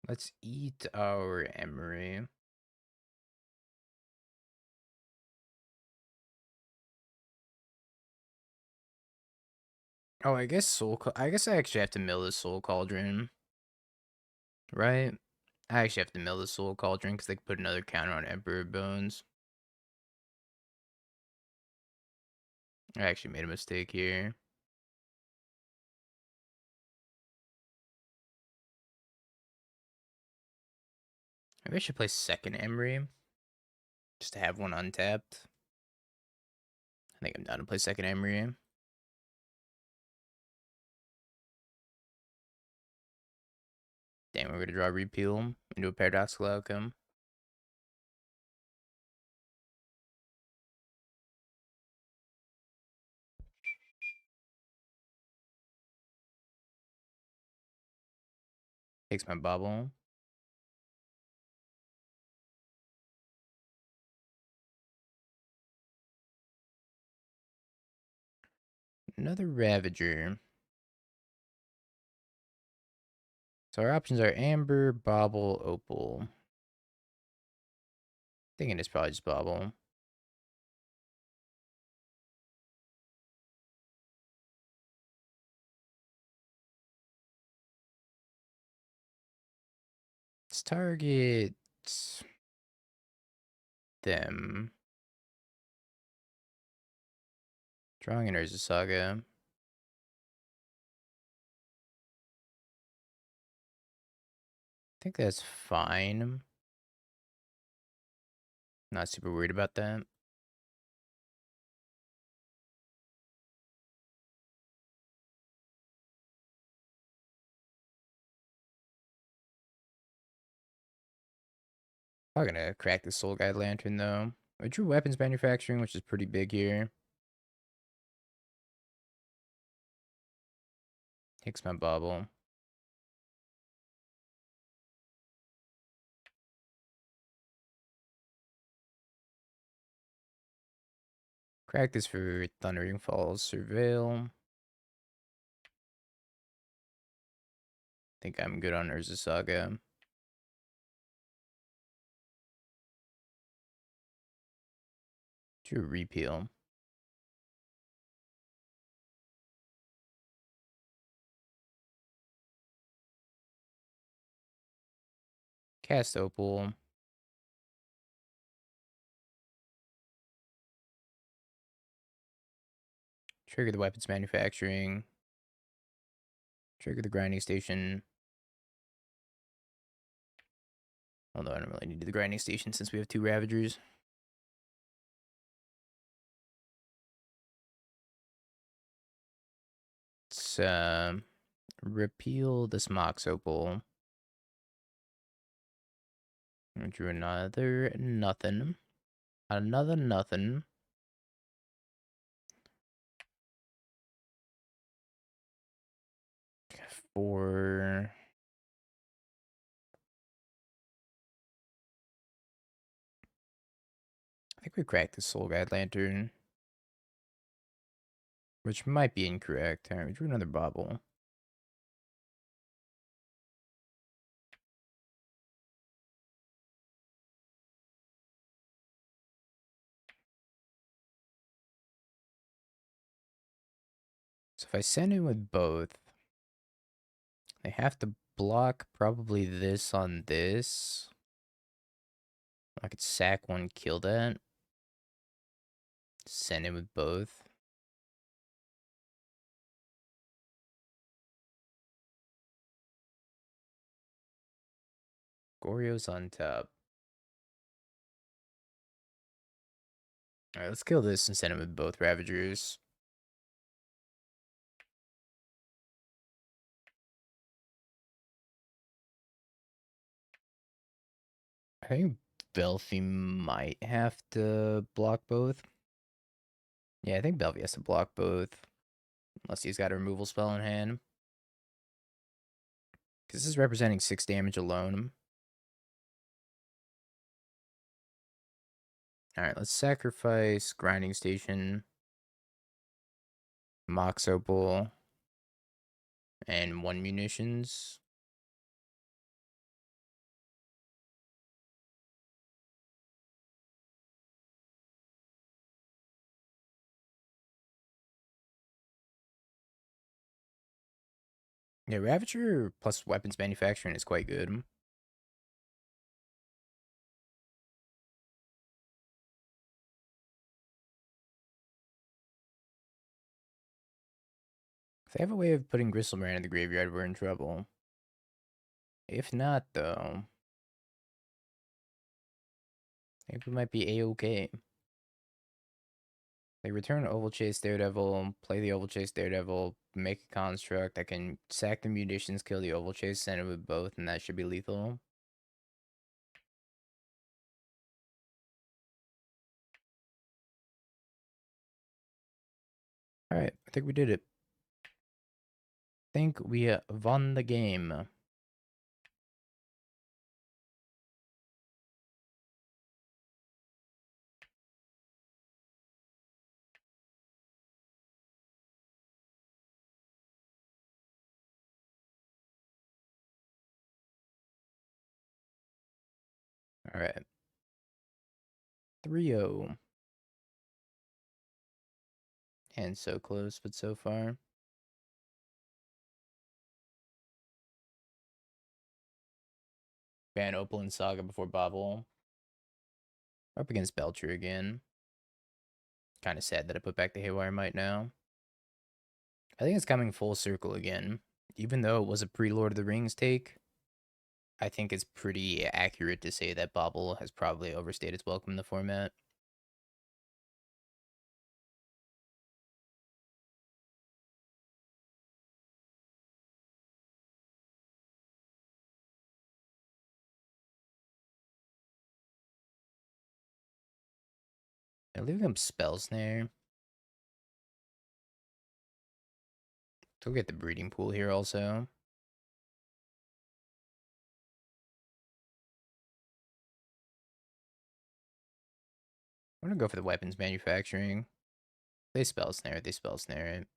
Let's eat our Emry. Oh, I guess I guess I actually have to mill the Soul Cauldron. Right? I actually have to mill the Soul Cauldron because they can put another counter on Emperor Bones. I actually made a mistake here. Maybe I should play second Emry. Just to have one untapped. I think I'm down to play second Emry. Damn, we're gonna draw Repeal into a Paradoxical Outcome. Takes my Bauble. Another Ravager. So our options are Amber, Bauble, Opal. Thinking it's probably just Bauble. Let's target them. Drawing an Urza Saga. I think that's fine. Not super worried about that. Probably gonna crack the Soul Guide Lantern though. I drew weapons manufacturing, which is pretty big here. Takes my Bauble. Crack this for Thundering Falls, Surveil. Think I'm good on Urza Saga. Drew Repeal. Cast Opal. Trigger the weapons manufacturing. Trigger the grinding station. Although I don't really need the grinding station since we have 2 Ravagers. Let's repeal this Mox Opal. I drew another nothing. Another nothing. For I think we cracked the Soul Guide Lantern. Which might be incorrect. Alright, we drew another Bauble. So if I send in with both, they have to block probably this on this. I could sack one, kill that. Send in with both. Goryo's on top. Alright, let's kill this and send him with both Ravagers. I think Belfie might have to block both. Yeah, I think Belfie has to block both. Unless he's got a removal spell in hand. Because this is representing 6 damage alone. Alright, let's sacrifice Grinding Station, Mox Opal, and 1 munitions. Yeah, Ravager plus weapons manufacturing is quite good. If they have a way of putting Gristlebrand in the graveyard, we're in trouble. If not, though, I think we might be A-okay. They return Oval Chase Daredevil, play the Oval Chase Daredevil, make a construct. I can sack the munitions, kill the Oval Chase, send it with both, and that should be lethal. Alright, I think we did it. I think we won the game. Alright. 3-0. And so close, but so far. Ban Opal and Saga before Bauble. Up against Belcher again. Kind of sad that I put back the Haywire Mite now. I think it's coming full circle again. Even though it was a pre-Lord of the Rings take, I think it's pretty accurate to say that Bauble has probably overstayed its welcome in the format. They're leaving up Spell Snare. So we'll get the Breeding Pool here also. I'm gonna go for the Weapons Manufacturing. They Spell Snare it.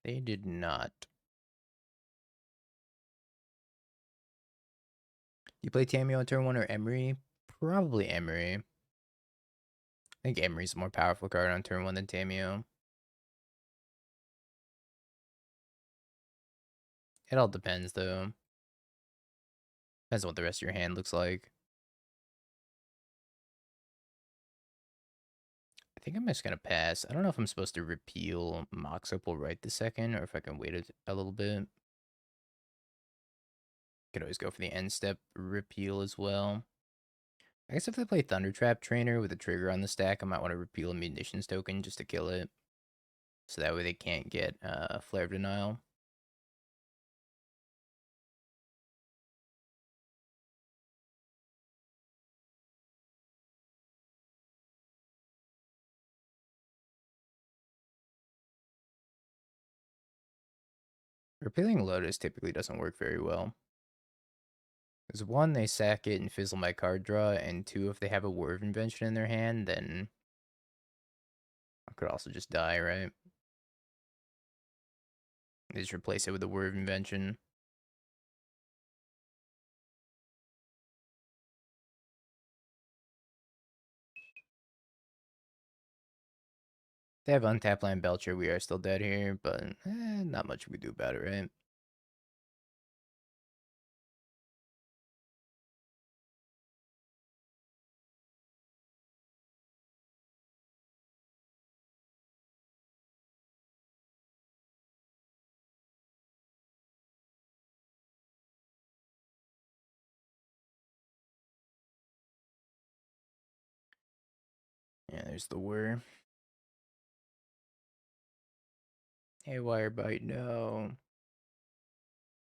They did not. You play Tamiyo on turn 1 or Emry? Probably Emry. I think Emry's a more powerful card on turn 1 than Tamiyo. It all depends, though. Depends on what the rest of your hand looks like. I think I'm just going to pass. I don't know if I'm supposed to repeal Mox Opal right this second, or if I can wait a little bit. Could always go for the end step repeal as well. I guess if they play Thunder Trap Trainer with a trigger on the stack, I might want to repeal a munitions token just to kill it. So that way they can't get Flare of Denial. Repealing Lotus typically doesn't work very well. Because 1, they sack it and fizzle my card draw, and 2, if they have a Word of Invention in their hand, then I could also just die, right? They just replace it with a Word of Invention. If they have Untap Land Belcher, we are still dead here, but not much we can do about it, right? Yeah, there's the Whir. Haywire Mite, no.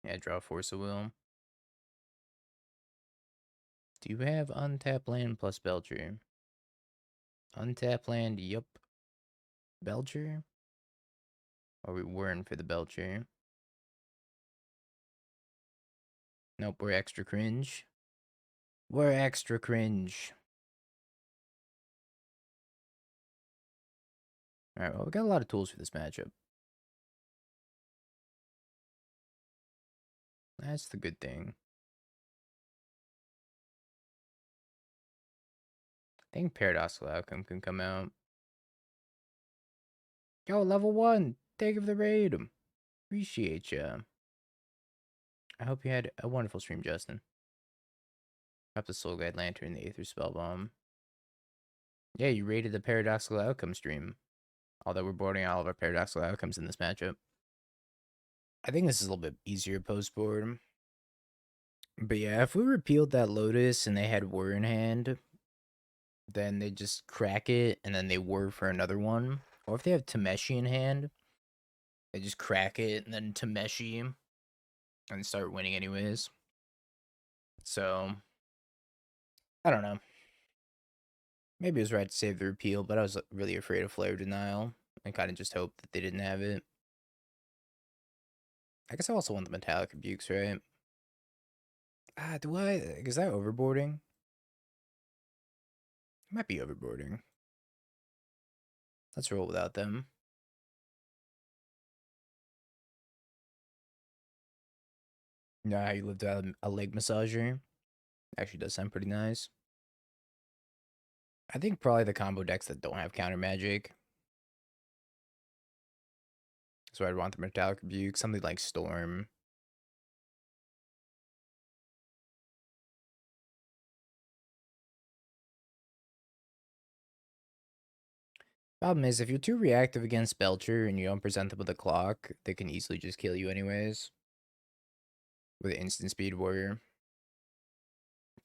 Yeah, draw Force of Will. Do you have Untap Land plus Belcher? Untap Land, yup. Belcher? Or we weren't for the Belcher? Nope, we're extra cringe. We're extra cringe. Alright, well, we got a lot of tools for this matchup. That's the good thing. I think Paradoxical Outcome can come out. Yo, level 1! Thank you for the raid! Appreciate ya. I hope you had a wonderful stream, Justin. Up the Soul Guide Lantern, the Aether Spellbomb. Yeah, you rated the Paradoxical Outcome stream. Although we're boarding all of our Paradoxical Outcomes in this matchup. I think this is a little bit easier post-board. But yeah, if we repealed that Lotus and they had Whir in hand, then they just crack it and then they Whir for another one. Or if they have Tameshi in hand, they just crack it and then Tameshi and start winning anyways. So, I don't know. Maybe it was right to save the repeal, but I was really afraid of Flare Denial and kind of just hoped that they didn't have it. I guess I also want the Metallic Rebukes, right? Do I? Is that overboarding? It might be overboarding. Let's roll without them. Yeah, you lived out a leg massager. Actually does sound pretty nice. I think probably the combo decks that don't have counter magic. So I'd want the Metallic Rebuke, something like Storm. Problem is, if you're too reactive against Belcher and you don't present them with a clock, they can easily just kill you anyways. With instant speed warrior.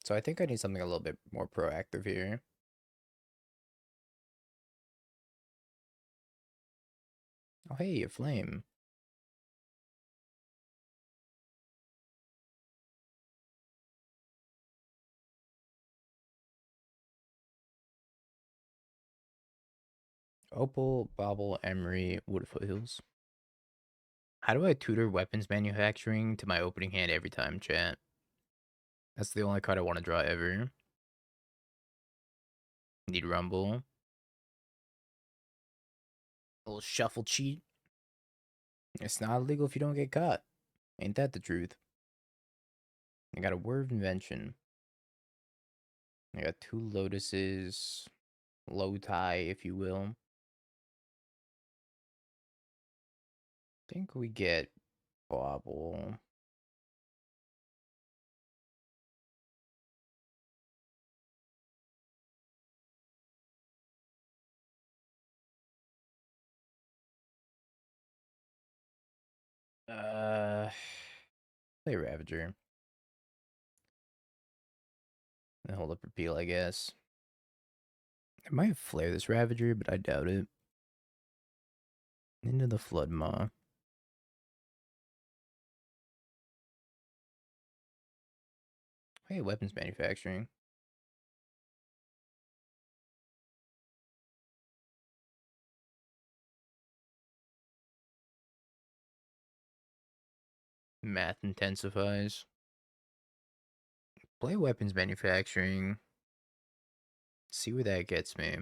So I think I need something a little bit more proactive here. Oh hey, a flame. Opal, Bauble, Emry, Wooded Foothills. How do I tutor weapons manufacturing to my opening hand every time, chat? That's the only card I want to draw ever. Need Rumble. A little shuffle cheat. It's not illegal if you don't get caught. Ain't that the truth? I got a Word of Invention. I got 2 Lotuses. Low tie, if you will. Think we get Bauble. Play Ravager. And hold up Repeal, I guess. I might flare this Ravager, but I doubt it. Into the Flood Maw. Hey, weapons manufacturing. Math intensifies. Play weapons manufacturing. See where that gets me.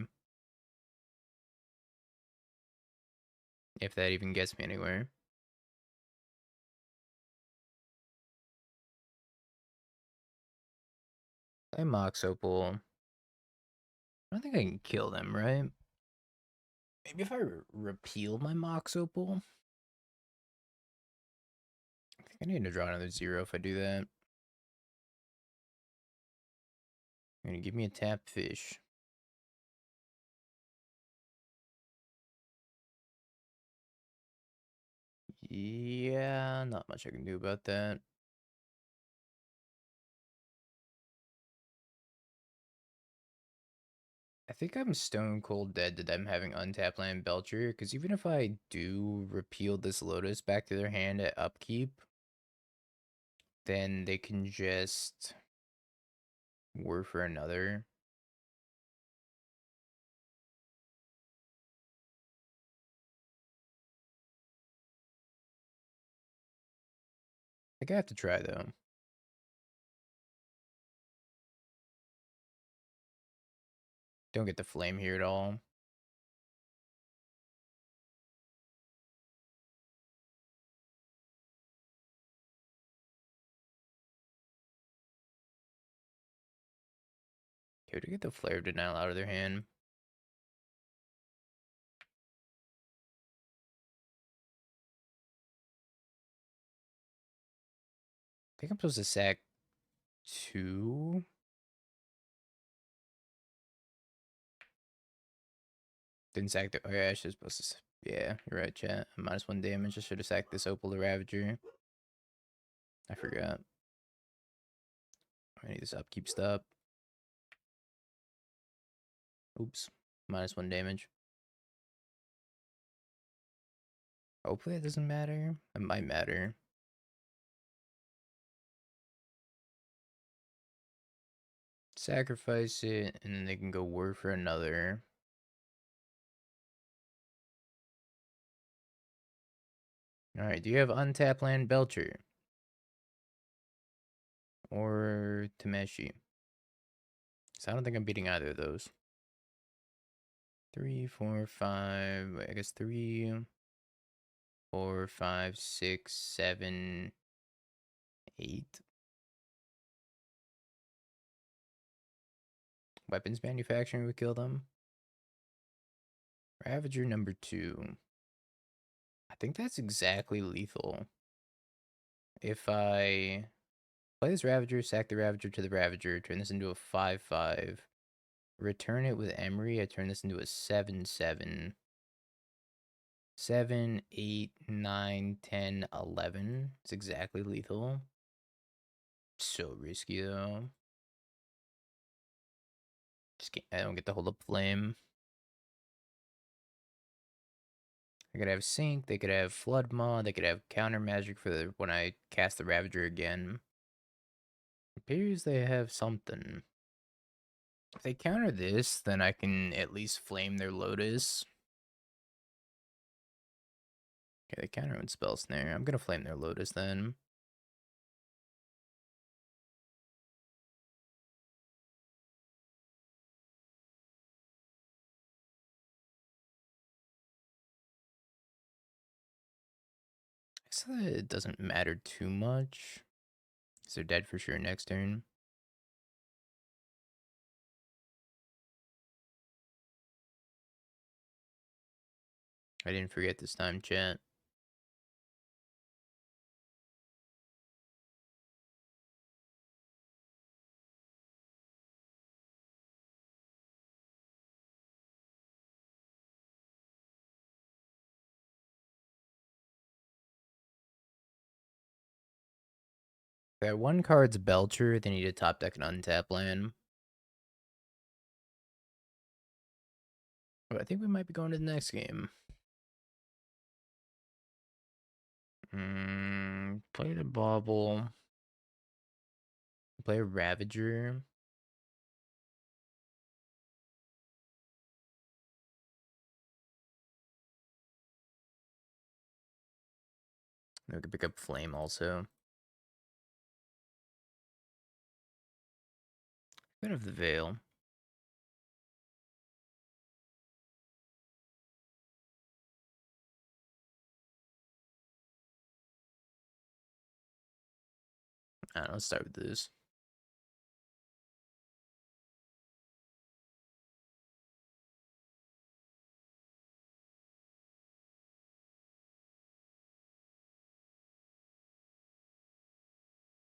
If that even gets me anywhere. Play Mox Opal. I don't think I can kill them, right? Maybe if I repeal my Mox Opal. I think I need to draw another 0 if I do that. You're gonna give me a tap fish. Yeah, not much I can do about that. I think I'm stone cold dead to them having untapped land Belcher, because even if I do repeal this Lotus back to their hand at upkeep, then they can just work for another. I think I have to try though. Don't get the flame here at all. Here to get the flare of denial out of their hand. I think I'm supposed to sack 2. Didn't sack the. Oh yeah, I should supposed to. Yeah, you're right, chat. -1 damage. I should have sacked this Opal the Ravager. I forgot. I need this upkeep stop. Oops. -1 damage. Hopefully it doesn't matter. It might matter. Sacrifice it, and then they can go work for another. Alright, do you have untapped land Belcher? Or Tameshi? So I don't think I'm beating either of those. 3, 4, 5. Wait, I guess 3, 4, 5, 6, 7, 8. Weapons manufacturing would kill them. Ravager number 2. I think that's exactly lethal. If I play this Ravager, sack the Ravager to the Ravager, turn this into a 5/5, return it with Emry, I turn this into a 7/7. 7, 8, 9, 10, 11. It's exactly lethal. So risky though. I don't get to hold up Flame. They could have Sync, they could have Flood Maw, they could have Counter Magic for when I cast the Ravager again. It appears they have something. If they counter this, then I can at least flame their Lotus. Okay, they counter with Spell Snare. I'm gonna flame their Lotus then. So it doesn't matter too much. Because they're dead for sure next turn. I didn't forget this time, chat. That one card's Belcher, they need to top deck an untap land. But I think we might be going to the next game. Play the Bauble. Play a Ravager. We could pick up Flame also. Bit of the Veil. I don't know, let's start with this.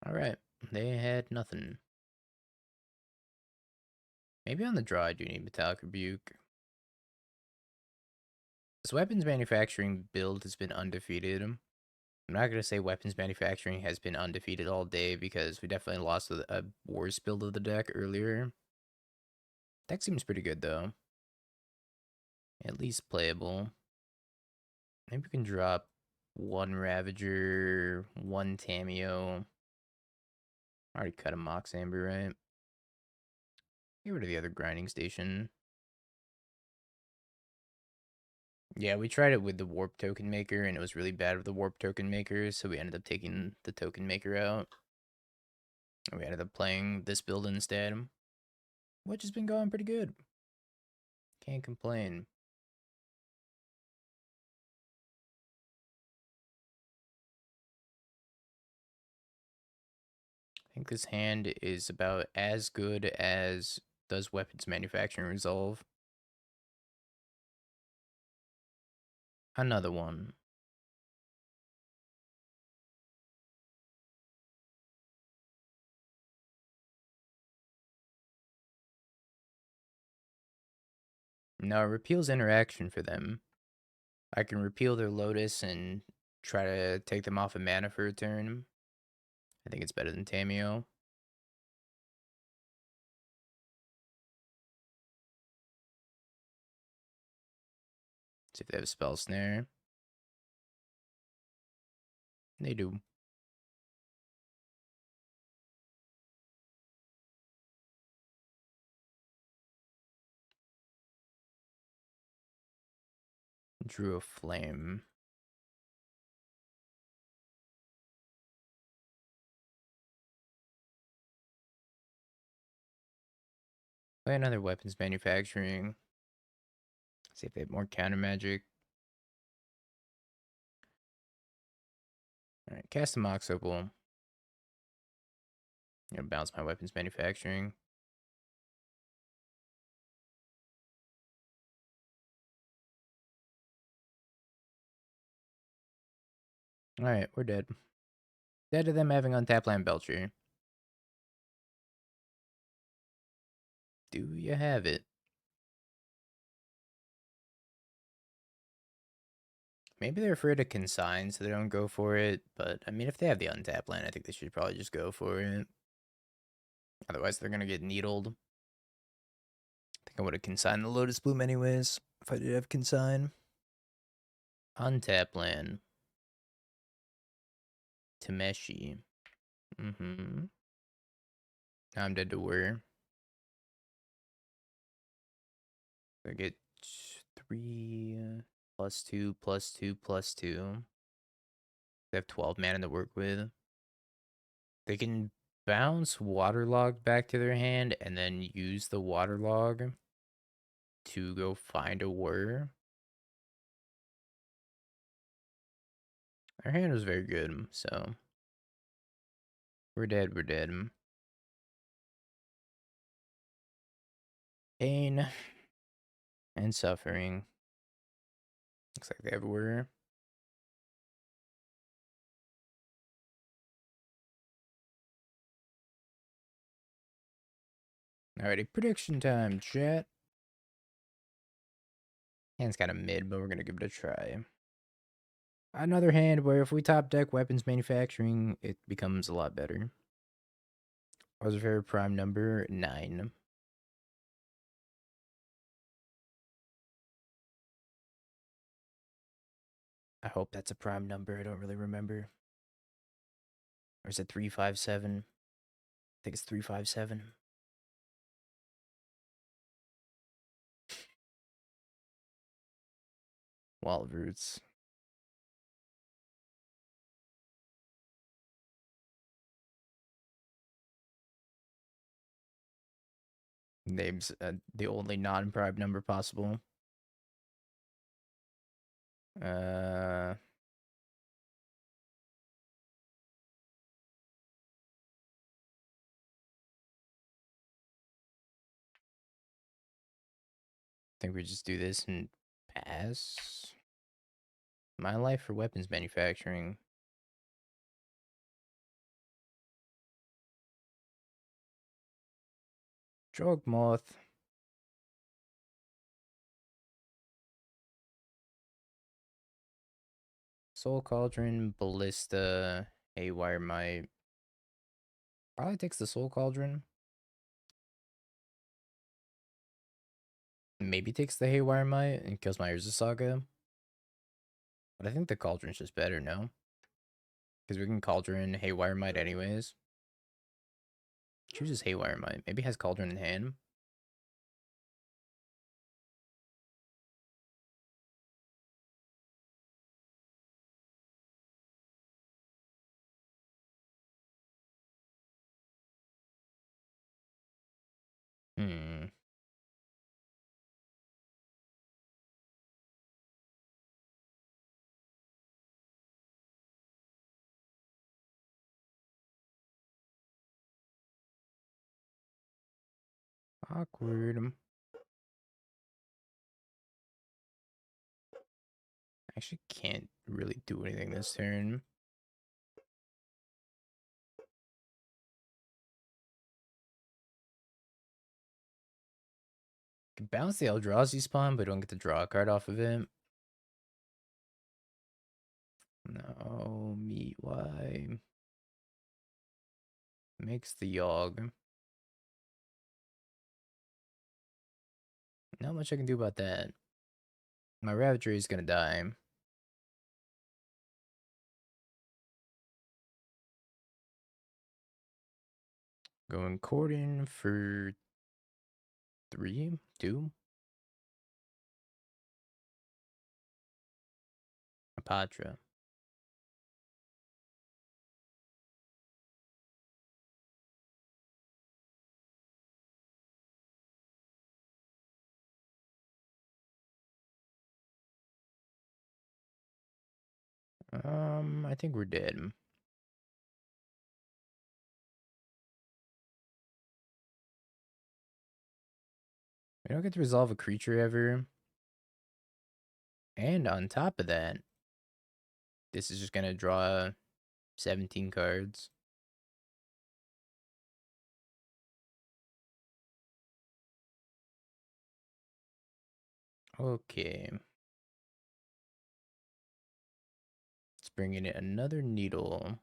Alright, they had nothing. Maybe on the draw I do need Metallic Rebuke. This weapons manufacturing build has been undefeated. I'm not going to say weapons manufacturing has been undefeated all day because we definitely lost a Wars build of the deck earlier. Deck seems pretty good though. At least playable. Maybe we can drop one Ravager, one Tamiyo. I already cut a Mox Amber, right? Get rid of the other grinding station. Yeah, we tried it with the Warp Token Maker, and it was really bad with the Warp Token Maker, so we ended up taking the Token Maker out. And we ended up playing this build instead, which has been going pretty good. Can't complain. I think this hand is about as good as does weapons manufacturing resolve. Another one. No, repeals interaction for them. I can repeal their Lotus and try to take them off of mana for a turn. I think it's better than Tamiyo. See if they have Spell Snare. They do. Drew a Flame. Play another weapons manufacturing. See if they have more counter magic. Alright, cast a Mox Opal. Gonna bounce my weapons manufacturing. Alright, we're dead. Dead to them having untapped land Belcher. Do you have it? Maybe they're afraid of Consign, so they don't go for it. But, I mean, if they have the untapped land, I think they should probably just go for it. Otherwise, they're gonna get needled. I think I would have consigned the Lotus Bloom anyways, if I did have Consign. Untapped land. Tameshi. Mm-hmm. I'm dead to where? I get 3 +2 +2 +2. They have 12 mana to work with. They can bounce Waterlog back to their hand and then use the Waterlog to go find a whir. Our hand was very good, so we're dead, we're dead. Pain and suffering. Looks like they have a whir. Alrighty, prediction time, chat. Hand's kind of mid, but we're gonna give it a try. Another hand where if we top deck weapons manufacturing, it becomes a lot better. What's your favorite prime number? 9. I hope that's a prime number. I don't really remember. Or is it 357? I think it's 357. Wild Roots. Names the only non-prime number possible. I think we just do this and pass. My life for weapons manufacturing. Drog Moth. Soul Cauldron, Ballista, Haywire Mite. Probably takes the Soul Cauldron. Maybe takes the Haywire Mite and kills my Urza Saga. But I think the Cauldron's just better, no? Because we can Cauldron Haywire Mite anyways. Chooses Haywire Mite. Maybe has Cauldron in hand. Hmm. Awkward. Actually can't really do anything this turn. Can bounce the Eldrazi spawn, but don't get to draw a card off of it. No, meat why? Makes the Yogg. Not much I can do about that. My Ravager is gonna die. Going Cordon for 3, 2. Apatra. I think we're dead. We don't get to resolve a creature ever. And on top of that, this is just going to draw 17 cards. Okay. Let's bring in another Needle.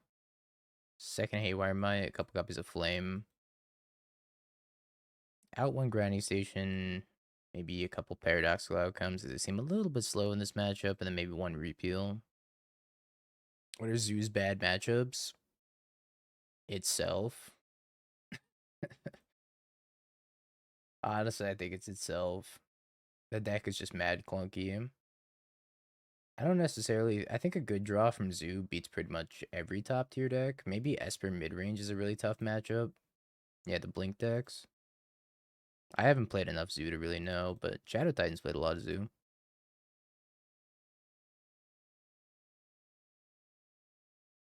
Second Haywire Mite, a couple copies of Flame. Out one Grinding Station, maybe a couple Paradoxical Outcomes, as they seem a little bit slow in this matchup, and then maybe one Repeal. What are Zoo's bad matchups? Itself. Honestly, I think it's itself. The deck is just mad clunky. I don't necessarily. I think a good draw from Zoo beats pretty much every top tier deck. Maybe Esper mid range is a really tough matchup. Yeah, the Blink decks. I haven't played enough Zoo to really know, but Shadow Titans played a lot of Zoo.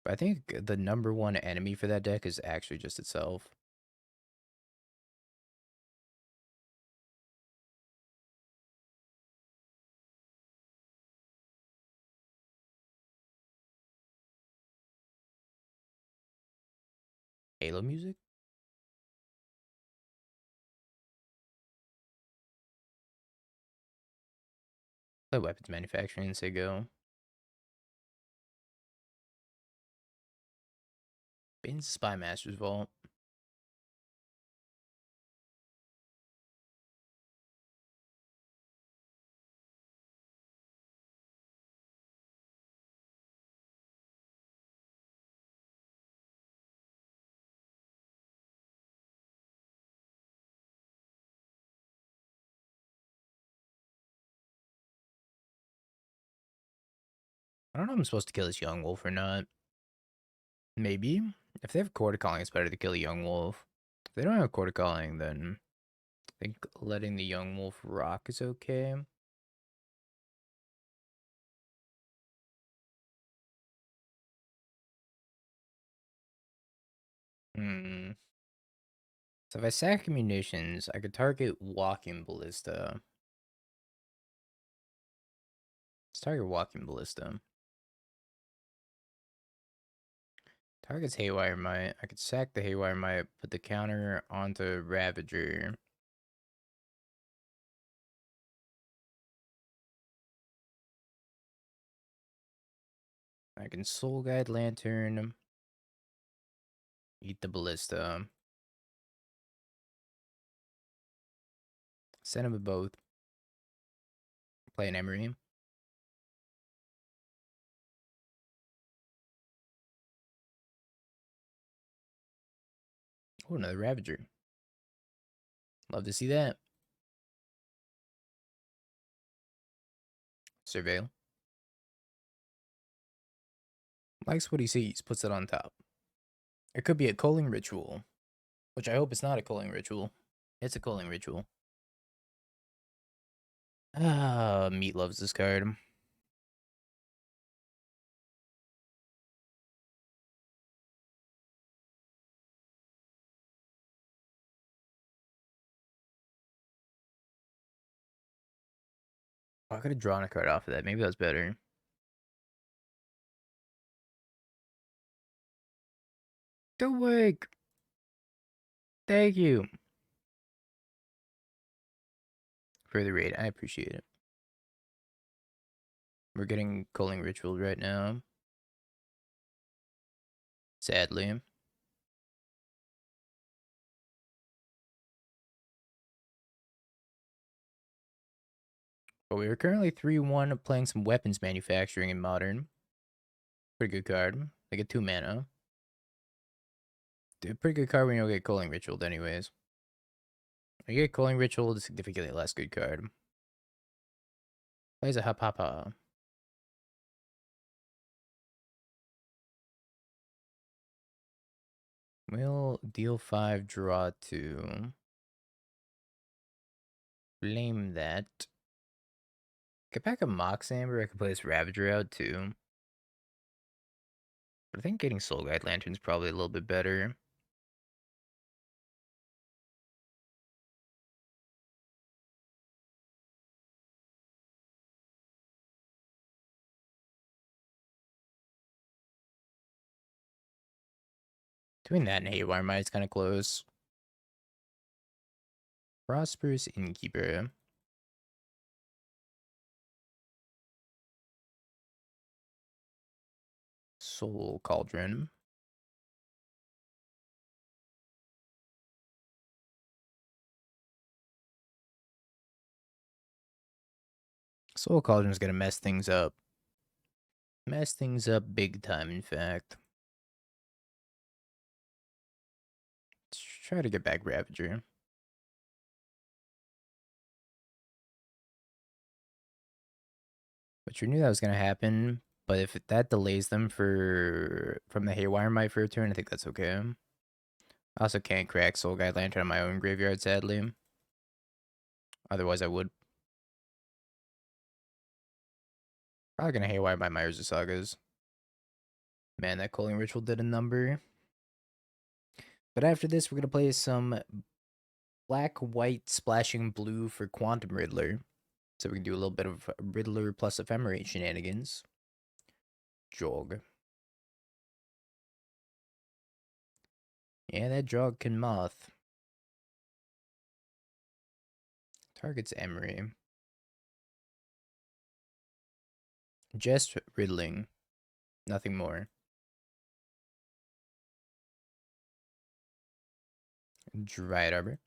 But I think the number one enemy for that deck is actually just itself. Halo music? Play weapons manufacturing and say go. Bane's Spy Master's Vault. I don't know if I'm supposed to kill this Young Wolf or not. Maybe. If they have Quarter Calling, it's better to kill a Young Wolf. If they don't have Quarter Calling, then I think letting the Young Wolf rock is okay. Hmm. So if I sack munitions, I could target Walking Ballista. Let's target Walking Ballista. Target's Haywire Mite. I could sack the Haywire Mite, put the counter onto Ravager. I can Soul Guide Lantern. Eat the Ballista. Send them both. Play an Emry. Oh, another Ravager. Love to see that. Surveil. Likes what he sees, puts it on top. It could be a Culling Ritual, which I hope it's not a Culling Ritual. It's a Culling Ritual. Ah, Meat loves this card. Oh, I could have drawn a card off of that. Maybe that was better. Don't wake. Thank you for the raid. I appreciate it. We're getting Culling Ritual right now. Sadly. But we are currently 3-1 playing some weapons manufacturing in Modern. Pretty good card. They get 2 mana. Pretty good card when you don't get Culling Ritual anyways. When you get Culling Ritual, it's a significantly less good card. Plays a Hapapa. We'll deal 5, draw 2. Flame that. Get back a Mox Amber. I could play this Ravager out too. But I think getting Soul Guide Lantern is probably a little bit better. Doing that in Haywire Mite is kind of close. Prosperous Innkeeper. Soul Cauldron. Soul Cauldron's gonna mess things up. Mess things up big time, in fact. Let's try to get back Ravager. But you knew that was gonna happen. But if that delays them from the Haywire Mite for a turn, I think that's okay. I also can't crack Soul Guide Lantern on my own graveyard, sadly. Otherwise, I would. Probably gonna Haywire Mite my Urza Sagas. Man, that Culling Ritual did a number. But after this, we're gonna play some black, white, splashing blue for Quantum Riddler. So we can do a little bit of Riddler plus Ephemerate shenanigans. Jog. Yeah, that Jog can moth. Target's Emry. Just riddling. Nothing more. Dryad Arbor.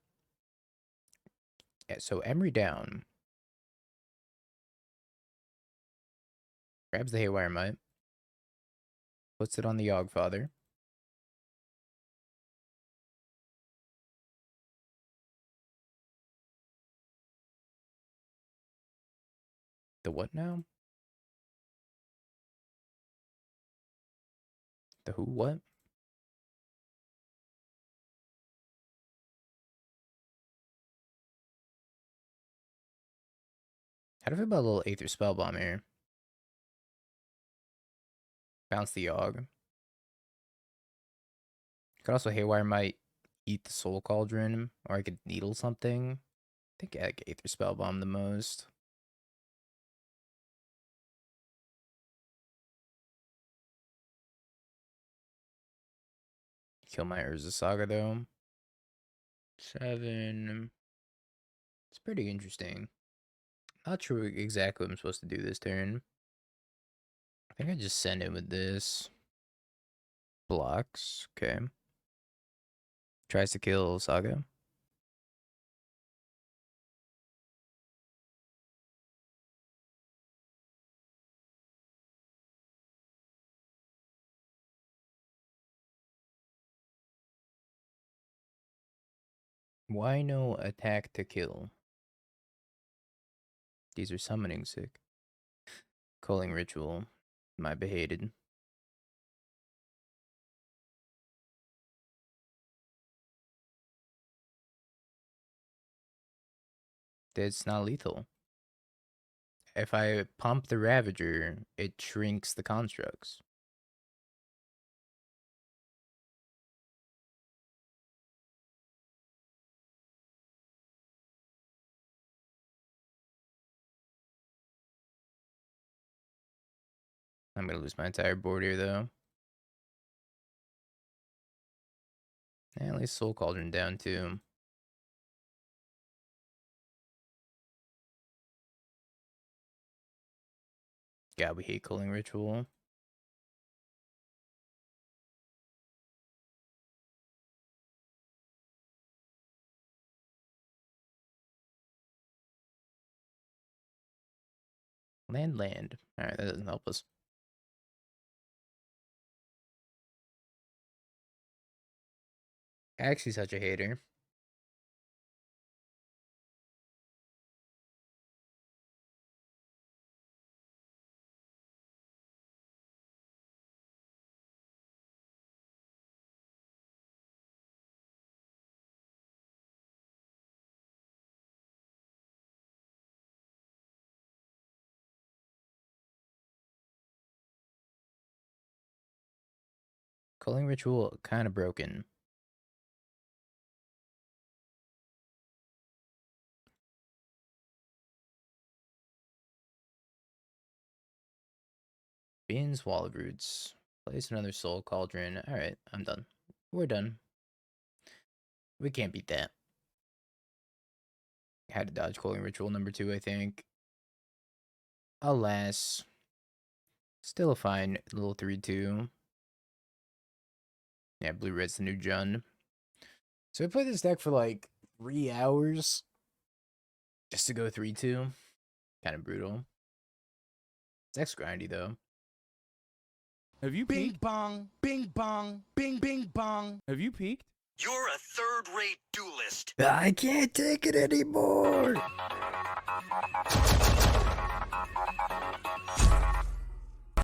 Yeah, so Emry down. Grabs the Haywire Mite. Puts it on the Yogfather. The what now? The who what? How do I feel about a little Aether Spellbomb here? Bounce the Yogg. Could also Haywire Mite eat the Soul Cauldron, or I could Needle something. I think I like Aether Spellbomb the most. Kill my Urza Saga though. 7. It's pretty interesting. Not sure exactly what I'm supposed to do this turn. I think I just send him with this. Blocks. Okay. Tries to kill Saga. Why no attack to kill? These are summoning sick. Culling Ritual. My behated. It's not lethal. If I pump the Ravager, it shrinks the constructs. I'm gonna lose my entire board here though. And at least Soul Cauldron down too. God, we hate Culling Ritual. Land. Alright, that doesn't help us. Actually, such a hater. Culling Ritual kind of broken. Beans, Wall of Roots. Place another Soul Cauldron. Alright, I'm done. We're done. We can't beat that. Had to dodge Coiling Ritual number 2, I think. Alas. Still a fine little 3-2. Yeah, blue-red's the new Jund. So I played this deck for like 3 hours. Just to go 3-2. Kind of brutal. Deck's grindy, though. Have you Bing peeked? bong, bing bong, bing bing bong. Have you peeked? You're a third-rate duelist. I can't take it anymore.